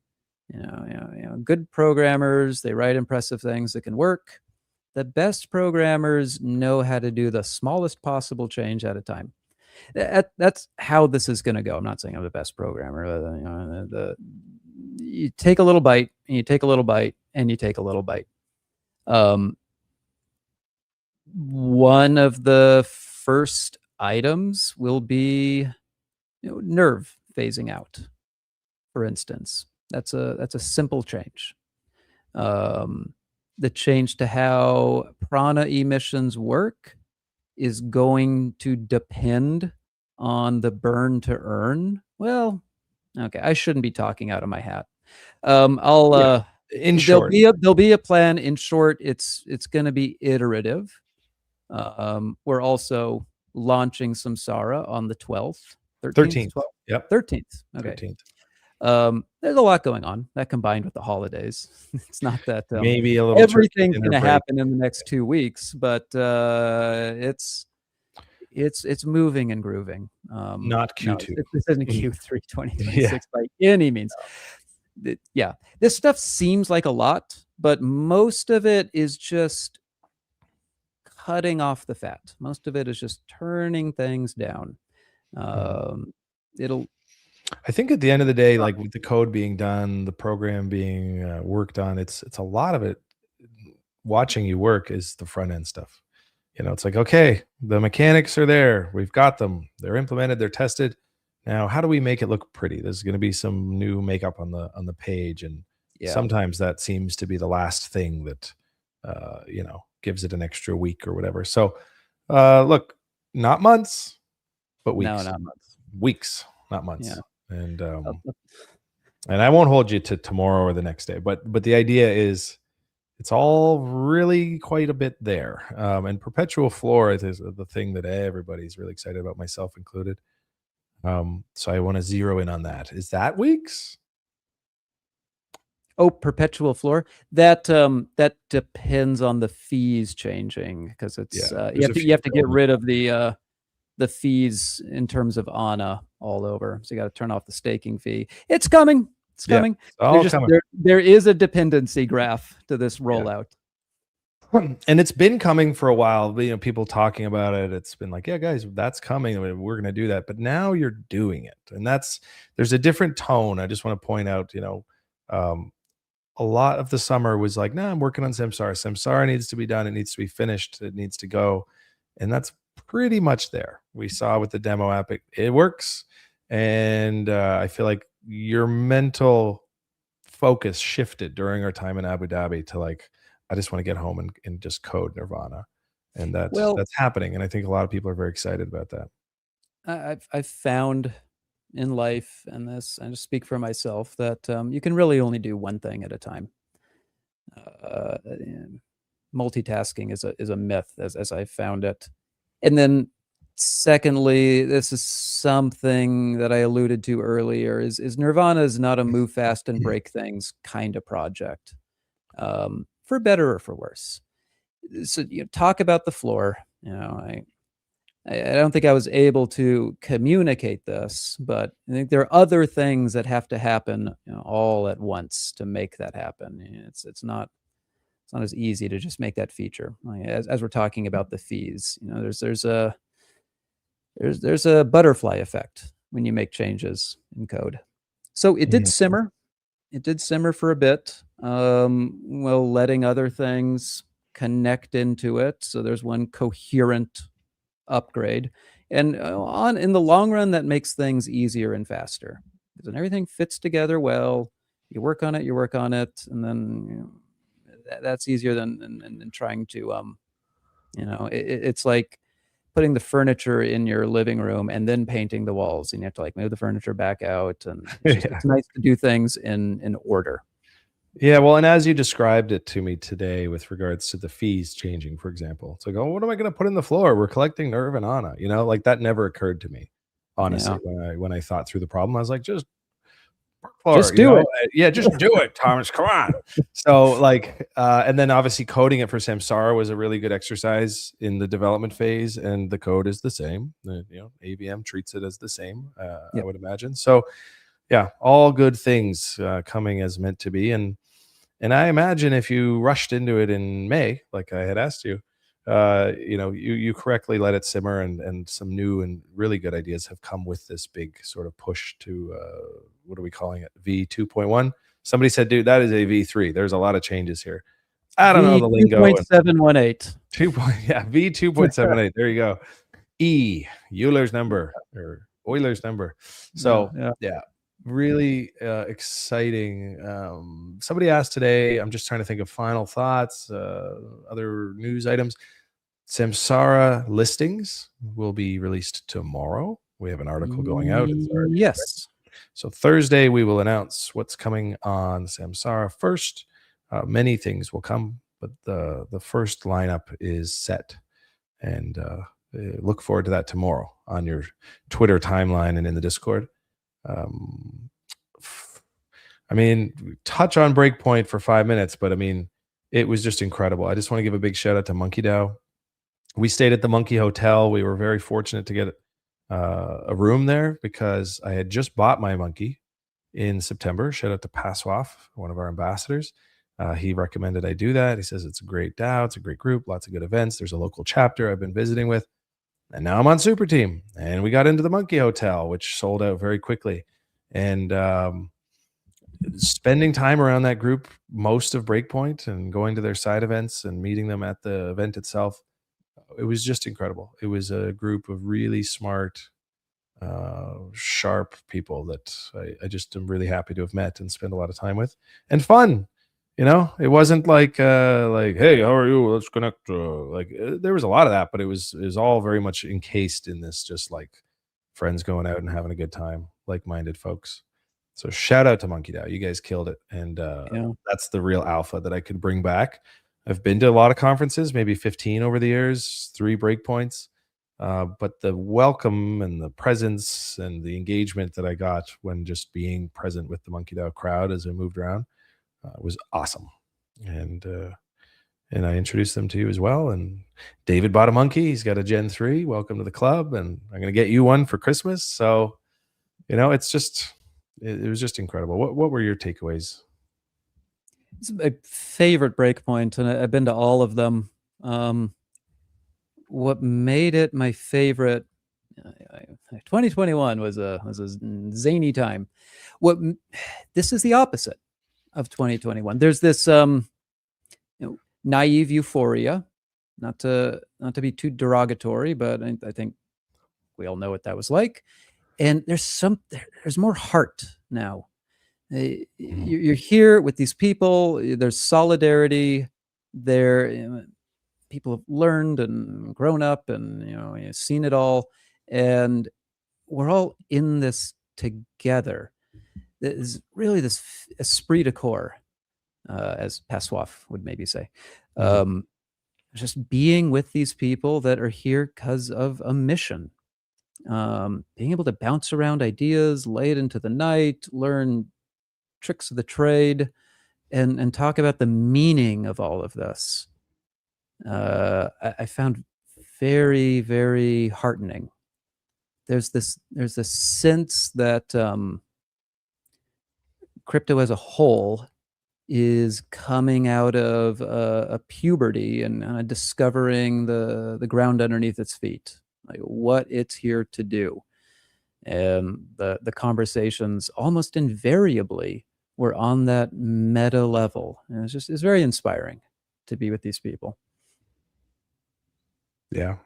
good programmers, they write impressive things that can work. The best programmers know how to do the smallest possible change at a time. That's how this is going to go. I'm not saying I'm the best programmer. You take a little bite, and you take a little bite, and you take a little bite. One of the first items will be nerve phasing out, for instance. That's a simple change. The change to how prana emissions work is going to depend on the burn to earn. Well, okay, I shouldn't be talking out of my hat. In short, there'll be a plan. In short, it's going to be iterative. We're also launching Samsara on the 12th, 13th, 12th, Yep. 13th. Okay. 13th. There's a lot going on that combined with the holidays. It's not that Maybe a little everything's going to happen in the next 2 weeks, but it's moving and grooving. Not Q2. No, this isn't Q3 2026 by any means. Yeah, this stuff seems like a lot, but most of it is just cutting off the fat. Most of it is just turning things down. I think at the end of the day, like with the code being done, the program being worked on, it's a lot of it. Watching you work is the front end stuff. It's like, okay, the mechanics are there. We've got them. They're implemented. They're tested. Now, how do we make it look pretty? There's going to be some new makeup on the page, and sometimes that seems to be the last thing that gives it an extra week or whatever. So, look, not months, but weeks. No, not months. Weeks, not months. Yeah. And I won't hold you to tomorrow or the next day, but the idea is it's all really quite a bit there. And perpetual floor is the thing that everybody's really excited about, myself included. So I want to zero in on that. Is that weeks? Oh, perpetual floor. That depends on the fees changing, because it's you have to get rid of the fees in terms of ANA all over. So you got to turn off the staking fee. It's coming. It's coming. There is a dependency graph to this rollout. And it's been coming for a while. People talking about it. It's been like, yeah, guys, that's coming. I mean, we're going to do that. But now you're doing it. And there's a different tone. I just want to point out, a lot of the summer was like, I'm working on Samsara. Samsara needs to be done. It needs to be finished. It needs to go. And that's pretty much there. We saw with the demo app, it works. And I feel like your mental focus shifted during our time in Abu Dhabi to like, I just want to get home and just code Nirvana. And that's happening. And I think a lot of people are very excited about that. I've found in life, and this, I just speak for myself, that you can really only do one thing at a time. Multitasking is a myth as I found it. And then secondly, this is something that I alluded to earlier, is Nirvana is not a move fast and break things kind of project, for better or for worse. So talk about the floor. I don't think I was able to communicate this, but I think there are other things that have to happen all at once to make that happen. It's not as easy to just make that feature. As we're talking about the fees, there's a butterfly effect when you make changes in code. So it did simmer. It did simmer for a bit, while letting other things connect into it. So there's one coherent upgrade, and in the long run, that makes things easier and faster, because when everything fits together well, you work on it, and then that's easier than trying to it's like putting the furniture in your living room and then painting the walls, and you have to like move the furniture back out, and it's nice to do things in order. Yeah, well, and as you described it to me today with regards to the fees changing, for example, it's like, oh, what am I going to put in the floor? We're collecting nirvana, like that never occurred to me, honestly. Yeah. When I thought through the problem, I was like, just Just floor, do it. yeah, just do it, Thomas. Come on. So like, and then obviously coding it for Samsara was a really good exercise in the development phase, and the code is the same. AVM treats it as the same, I Yep. would imagine. So yeah, all good things coming as meant to be, and I imagine if you rushed into it in May, like I had asked you, you correctly let it simmer, and some new and really good ideas have come with this big sort of push to what are we calling it? V 2.1. Somebody said, dude, that is a V3. There's a lot of changes here. I don't know V the lingo and 2.718. V 2.78. There you go. Euler's number or Euler's number. Yeah, So yeah. yeah, really exciting. Somebody asked today, I'm just trying to think of final thoughts, other news items. Samsara listings will be released tomorrow. We have an article going out. It's already Yes. so Thursday we will announce what's coming on Samsara first. Many things will come, but the first lineup is set, and look forward to that tomorrow on your Twitter timeline and in the Discord. Um, I mean, touch on Breakpoint for 5 minutes, but I mean, it was just incredible. I just want to give a big shout out to Monkey DAO. We stayed at the Monkey Hotel. We were very fortunate to get a room there because I had just bought my monkey in September. Shout out to Paswaf, one of our ambassadors. He recommended I do that. He says it's a great DAO, it's a great group, lots of good events. There's a local chapter I've been visiting with. And now I'm on Super Team. And we got into the Monkey Hotel, which sold out very quickly. And spending time around that group most of Breakpoint and going to their side events and meeting them at the event itself, it was just incredible. It was a group of really smart, sharp people that I just am really happy to have met and spend a lot of time with, and fun. It wasn't like hey, how are you? Let's connect. There was a lot of that, but it was all very much encased in this, just like friends going out and having a good time, like-minded folks. So shout out to Monkey DAO. You guys killed it, and Yeah. that's the real alpha that I could bring back. I've been to a lot of conferences, maybe 15 over the years, 3 breakpoints. But the welcome and the presence and the engagement that I got when just being present with the Monkey DAO crowd as I moved around was awesome. And I introduced them to you as well. And David bought a monkey. He's got a Gen 3. Welcome to the club. And I'm going to get you one for Christmas. So, it's just, it was just incredible. What were your takeaways? It's my favorite Breakpoint, and I've been to all of them. What made it my favorite? 2021 was a zany time. This is the opposite of 2021. There's this naive euphoria, not to be too derogatory, but I think we all know what that was like. And there's more heart now. You're here with these people. There's solidarity. People have learned and grown up, and you've seen it all, and we're all in this together. There's really this esprit de corps, as Paswaf would maybe say. Just being with these people that are here because of a mission. Being able to bounce around ideas late into the night, learn tricks of the trade, and talk about the meaning of all of this. I found very, very heartening. There's this sense that crypto as a whole is coming out of a puberty and discovering the ground underneath its feet, like what it's here to do. And the conversations almost invariably were on that meta level. And it's very inspiring to be with these people. Yeah.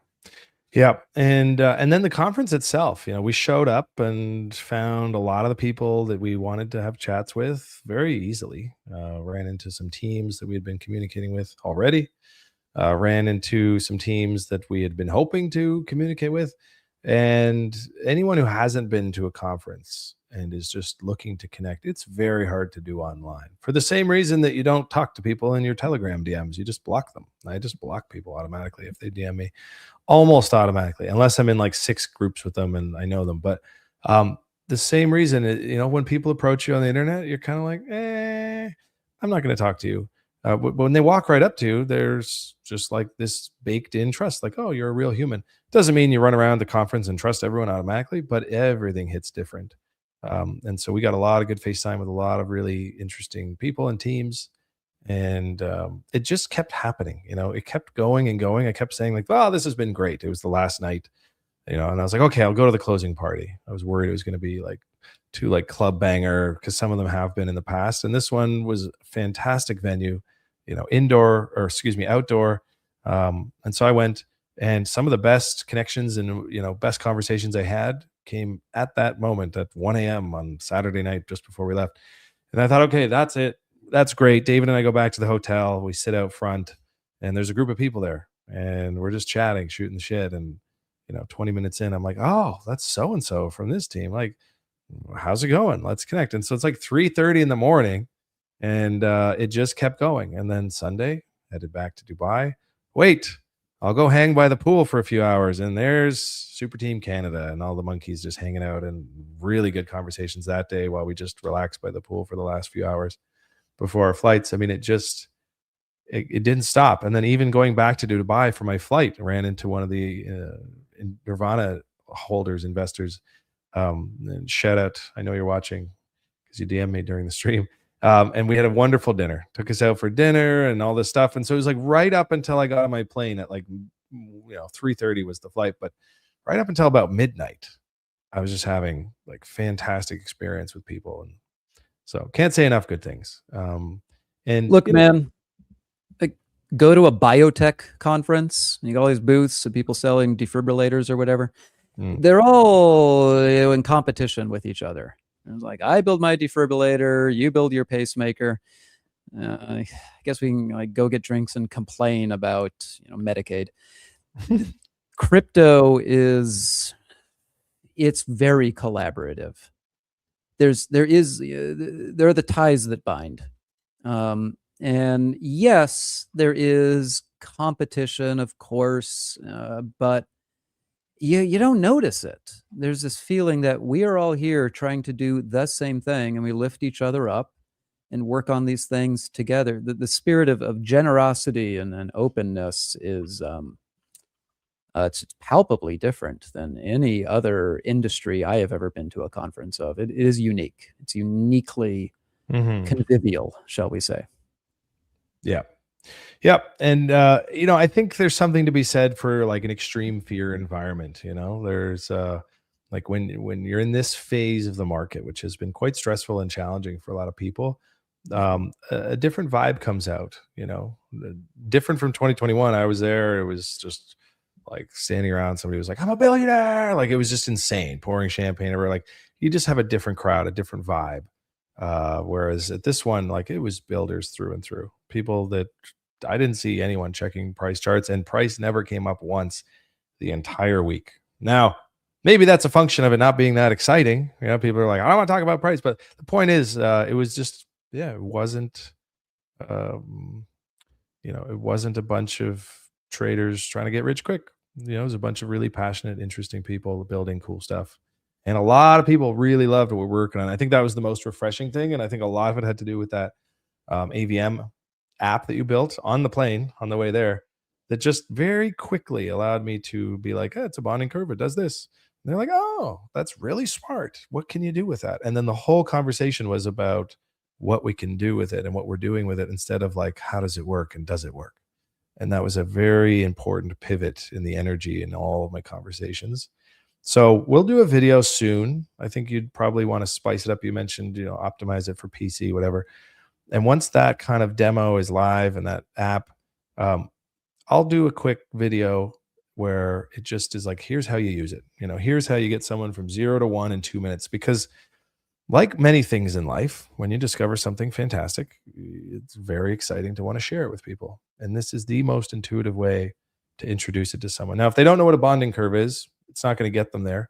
Yeah. And then the conference itself, we showed up and found a lot of the people that we wanted to have chats with very easily. Ran into some teams that we had been communicating with already. Ran into some teams that we had been hoping to communicate with. And anyone who hasn't been to a conference and is just looking to connect, it's very hard to do online for the same reason that you don't talk to people in your Telegram DMs. You just block them. I just block people automatically if they DM me, almost automatically, unless I'm in like 6 groups with them and I know them. But um, the same reason, when people approach you on the internet, you're kind of like, I'm not going to talk to you. But when they walk right up to you, there's just like this baked in trust, like, oh, you're a real human. Doesn't mean you run around the conference and trust everyone automatically, but everything hits different. And so we got a lot of good FaceTime with a lot of really interesting people and teams. And it just kept happening. It kept going and going. I kept saying, like, oh, this has been great. It was the last night, and I was like, okay, I'll go to the closing party. I was worried it was going to be like too like club banger, because some of them have been in the past. And this one was a fantastic venue, indoor, or excuse me, outdoor. And so I went, and some of the best connections and best conversations I had came at that moment at 1 a.m. on Saturday night, just before we left. And I thought, okay, that's it. That's great. David and I go back to the hotel. We sit out front, and there's a group of people there, and we're just chatting, shooting the shit. And 20 minutes in, I'm like, oh, that's so and so from this team. Like, how's it going? Let's connect. And so it's like 3:30 in the morning, and it just kept going. And then Sunday, headed back to Dubai. Wait, I'll go hang by the pool for a few hours, and there's Super Team Canada and all the monkeys just hanging out, and really good conversations that day while we just relaxed by the pool for the last few hours before our flights. I mean, it didn't stop. And then even going back to Dubai for my flight, I ran into one of the Nirvana holders, investors. And shout out, I know you're watching because you DM me during the stream. And we had a wonderful dinner. Took us out for dinner and all this stuff. And so it was like right up until I got on my plane at like 3:30 was the flight, but right up until about midnight, I was just having like fantastic experience with people. And so can't say enough good things. And Look, man, like, go to a biotech conference. You got all these booths of people selling defibrillators or whatever. They're all in competition with each other. It's like, I build my defibrillator, you build your pacemaker. I guess we can like go get drinks and complain about Medicaid. Crypto it's very collaborative. There are the ties that bind. And yes, there is competition, of course, but you don't notice it. There's this feeling that we are all here trying to do the same thing, and we lift each other up and work on these things together. The spirit of generosity and openness is it's palpably different than any other industry I have ever been to a conference of. It is unique. It's uniquely convivial, shall we say. Yeah. Yep. And, I think there's something to be said for like an extreme fear environment. There's like when you're in this phase of the market, which has been quite stressful and challenging for a lot of people, a different vibe comes out, different from 2021. I was there. It was just like standing around. Somebody was like, I'm a billionaire. Like, it was just insane, pouring champagne over. Like, you just have a different crowd, a different vibe. Whereas at this one, like, it was builders through and through, people that I didn't see anyone checking price charts, and price never came up once the entire week. Now, maybe that's a function of it not being that exciting. People are like, I don't want to talk about price, but the point is, it was just, it wasn't, it wasn't a bunch of traders trying to get rich quick. It was a bunch of really passionate, interesting people building cool stuff. And a lot of people really loved what we're working on. I think that was the most refreshing thing. And I think a lot of it had to do with that AVM app that you built on the plane on the way there, that just very quickly allowed me to be like, it's a bonding curve. It does this. And they're like, oh, that's really smart. What can you do with that? And then the whole conversation was about what we can do with it and what we're doing with it, instead of like, how does it work and does it work? And that was a very important pivot in the energy in all of my conversations. So we'll do a video soon. I think you'd probably want to spice it up. You mentioned, optimize it for PC, whatever. And once that kind of demo is live and that app, I'll do a quick video where it just is like, here's how you use it. Here's how you get someone from 0 to 1 in 2 minutes. Because like many things in life, when you discover something fantastic, it's very exciting to want to share it with people. And this is the most intuitive way to introduce it to someone. Now, if they don't know what a bonding curve is, It's not going to get them there.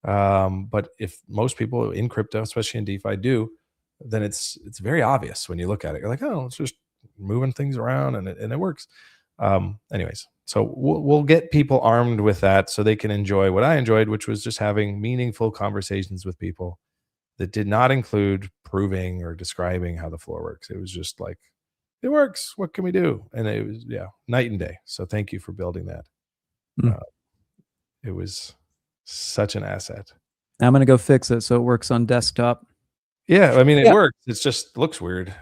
But if most people in crypto, especially in DeFi, do, then it's very obvious when you look at it. You're like, oh, it's just moving things around, and it works. Anyways, so we'll get people armed with that so they can enjoy what I enjoyed, which was just having meaningful conversations with people that did not include proving or describing how the floor works. It was just like, it works. What can we do? And it was, night and day. So thank you for building that. Mm. It was such an asset. I'm going to go fix it so it works on desktop. Yeah, I mean, it works. It just looks weird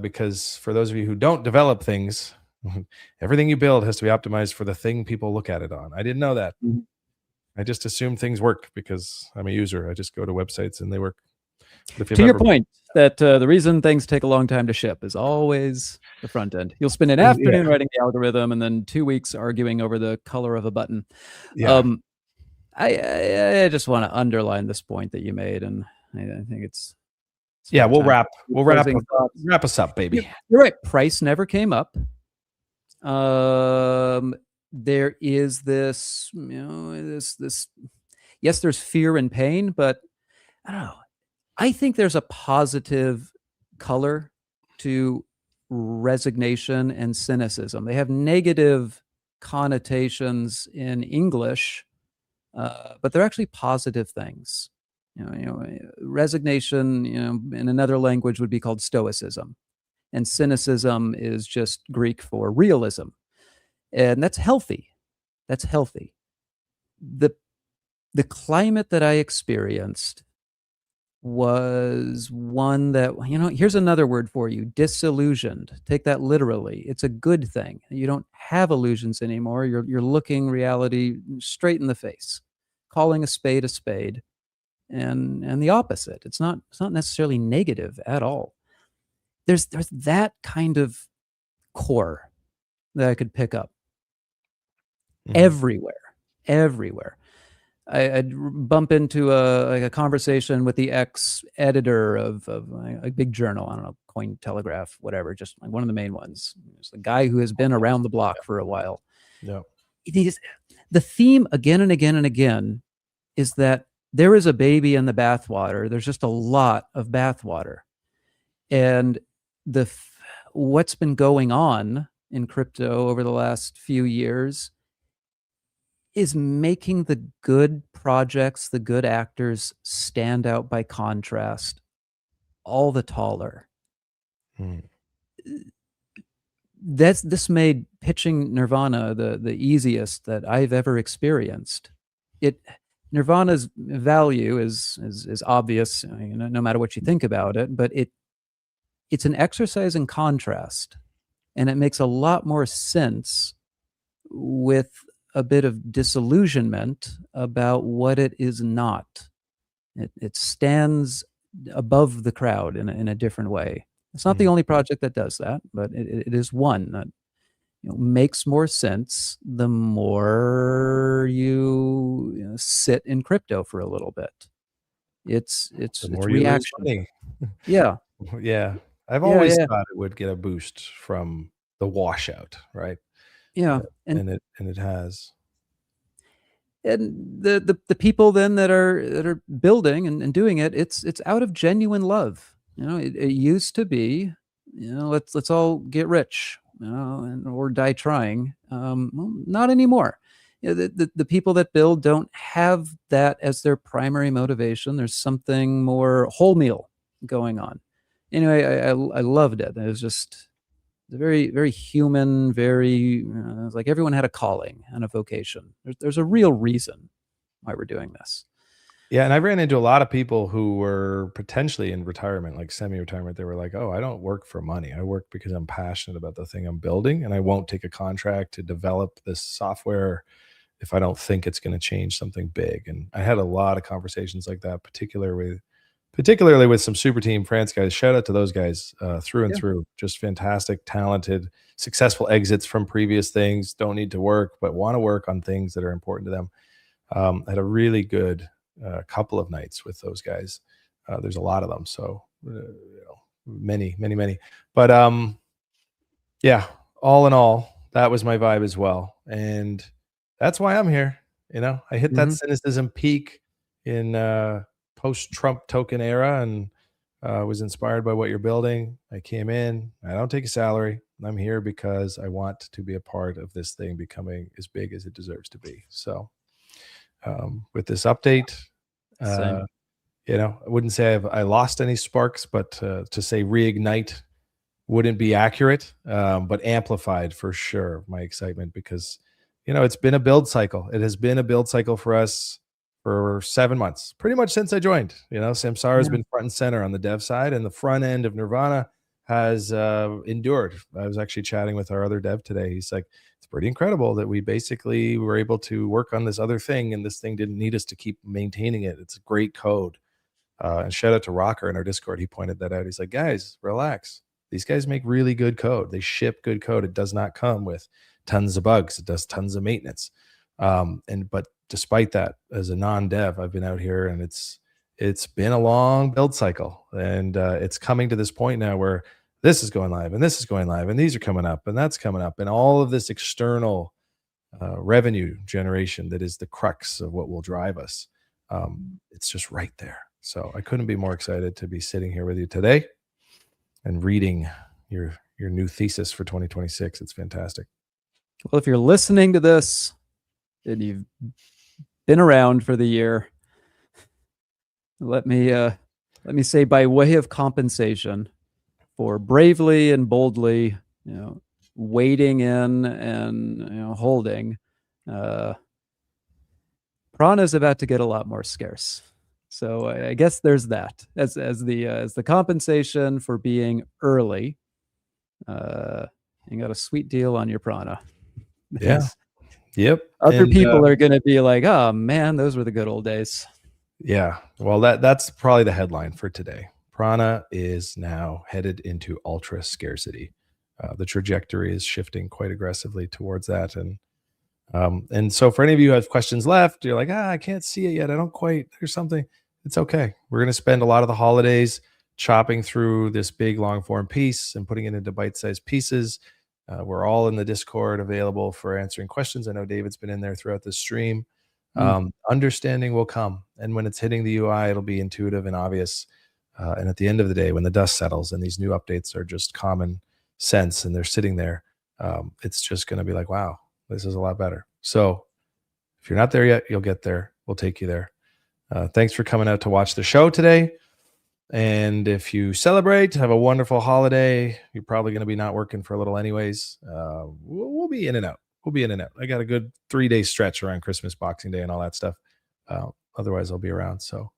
because for those of you who don't develop things, everything you build has to be optimized for the thing people look at it on. I didn't know that. Mhm. I just assume things work because I'm a user. I just go to websites and they work. To your point, that the reason things take a long time to ship is always the front end. You'll spend an afternoon writing the algorithm and then 2 weeks arguing over the color of a button. Yeah. I just want to underline this point that you made, and I think it's we'll wrap us up, baby. You're right. Price never came up. There is this, this. Yes, there's fear and pain, but I don't know. I think there's a positive color to resignation and cynicism. They have negative connotations in English, but they're actually positive things. Resignation, in another language would be called stoicism, and cynicism is just Greek for realism, and that's healthy. That's healthy. The climate that I experienced was one that, here's another word for you: disillusioned. Take that literally. It's a good thing. You don't have illusions anymore. You're looking reality straight in the face, calling a spade, and the opposite. It's not necessarily negative at all. There's that kind of core that I could pick up everywhere. I'd bump into a conversation with the ex-editor of a big journal, I don't know, Cointelegraph, whatever, just like one of the main ones. It's a guy who has been around the block for a while. Yeah. The theme again and again and again is that there is a baby in the bathwater. There's just a lot of bathwater. And what's been going on in crypto over the last few years is making the good projects, the good actors stand out by contrast all the taller. This made pitching Nirvana the easiest that I've ever experienced. Nirvana's value is obvious, no matter what you think about it, but it's an exercise in contrast, and it makes a lot more sense with a bit of disillusionment about what it is not. It stands above the crowd in a different way. It's not the only project that does that, but it is one that makes more sense the more you sit in crypto for a little bit. It's reaction. Yeah. Yeah. I've always thought it would get a boost from the washout, right? Yeah. And it has. And the people then that are building and doing it, it's out of genuine love. It used to be, let's all get rich, or die trying. Well, not anymore. The people that build don't have that as their primary motivation. There's something more wholemeal going on. Anyway, I loved it. It was just very, very human, very like everyone had a calling and a vocation. There's a real reason why we're doing this. Yeah, and I ran into a lot of people who were potentially in retirement, like semi-retirement. They were like, "Oh, I don't work for money. I work because I'm passionate about the thing I'm building, and I won't take a contract to develop this software if I don't think it's going to change something big." And I had a lot of conversations like that, particularly with some super team France guys. Shout out to those guys through and through. Just fantastic, talented, successful exits from previous things. Don't need to work, but want to work on things that are important to them. I had a really good couple of nights with those guys. There's a lot of them, so many. But yeah, all in all, that was my vibe as well, and that's why I'm here. You know, I hit that cynicism peak in post-Trump token era, and was inspired by what you're building. I came in. I don't take a salary. I'm here because I want to be a part of this thing becoming as big as it deserves to be. So, with this update, Same. you know, I wouldn't say I lost any sparks, but to say reignite wouldn't be accurate, but amplified for sure my excitement, because, you know, it's been a build cycle. It has been a build cycle for us for 7 months, pretty much since I joined. You know, Samsara has been front and center on the dev side, and the front end of Nirvana has endured. I was actually chatting with our other dev today. He's like, it's pretty incredible that we basically were able to work on this other thing, and this thing didn't need us to keep maintaining it. It's great code. And shout out to Rocker in our Discord. He pointed that out. He's like, guys, relax. These guys make really good code. They ship good code. It does not come with tons of bugs. It does tons of maintenance. But despite that, as a non-dev, I've been out here, and it's been a long build cycle, and it's coming to this point now where this is going live, and this is going live, and these are coming up, and that's coming up, and all of this external revenue generation that is the crux of what will drive us. It's just right there. So I couldn't be more excited to be sitting here with you today and reading your new thesis for 2026. It's fantastic. Well, if you're listening to this and you've been around for the year, let me say, by way of compensation for bravely and boldly, you know, wading in and, you know, holding, Prana is about to get a lot more scarce. So I guess there's that as the compensation for being early. You got a sweet deal on your Prana. Yeah. Yep. Other people are going to be like, oh man, those were the good old days. Yeah. Well, that's probably the headline for today. Prana is now headed into ultra scarcity. The trajectory is shifting quite aggressively towards that. And so for any of you who have questions left, you're like, I can't see it yet. I don't quite, there's something. It's okay. We're going to spend a lot of the holidays chopping through this big long form piece and putting it into bite-sized pieces. We're all in the Discord available for answering questions. I know David's been in there throughout the stream. Understanding will come. And when it's hitting the UI, it'll be intuitive and obvious. And at the end of the day, when the dust settles and these new updates are just common sense and they're sitting there, it's just going to be like, wow, this is a lot better. So if you're not there yet, you'll get there. We'll take you there. Thanks for coming out to watch the show today. And if you celebrate, have a wonderful holiday. You're probably going to be not working for a little anyways. We'll be in and out. We'll be in and out. I got a good 3-day stretch around Christmas, Boxing Day, and all that stuff. Otherwise, I'll be around. So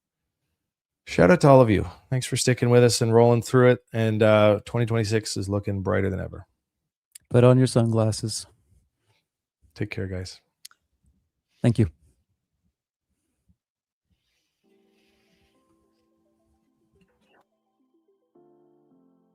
shout out to all of you. Thanks for sticking with us and rolling through it. And 2026 is looking brighter than ever. Put on your sunglasses. Take care, guys. Thank you.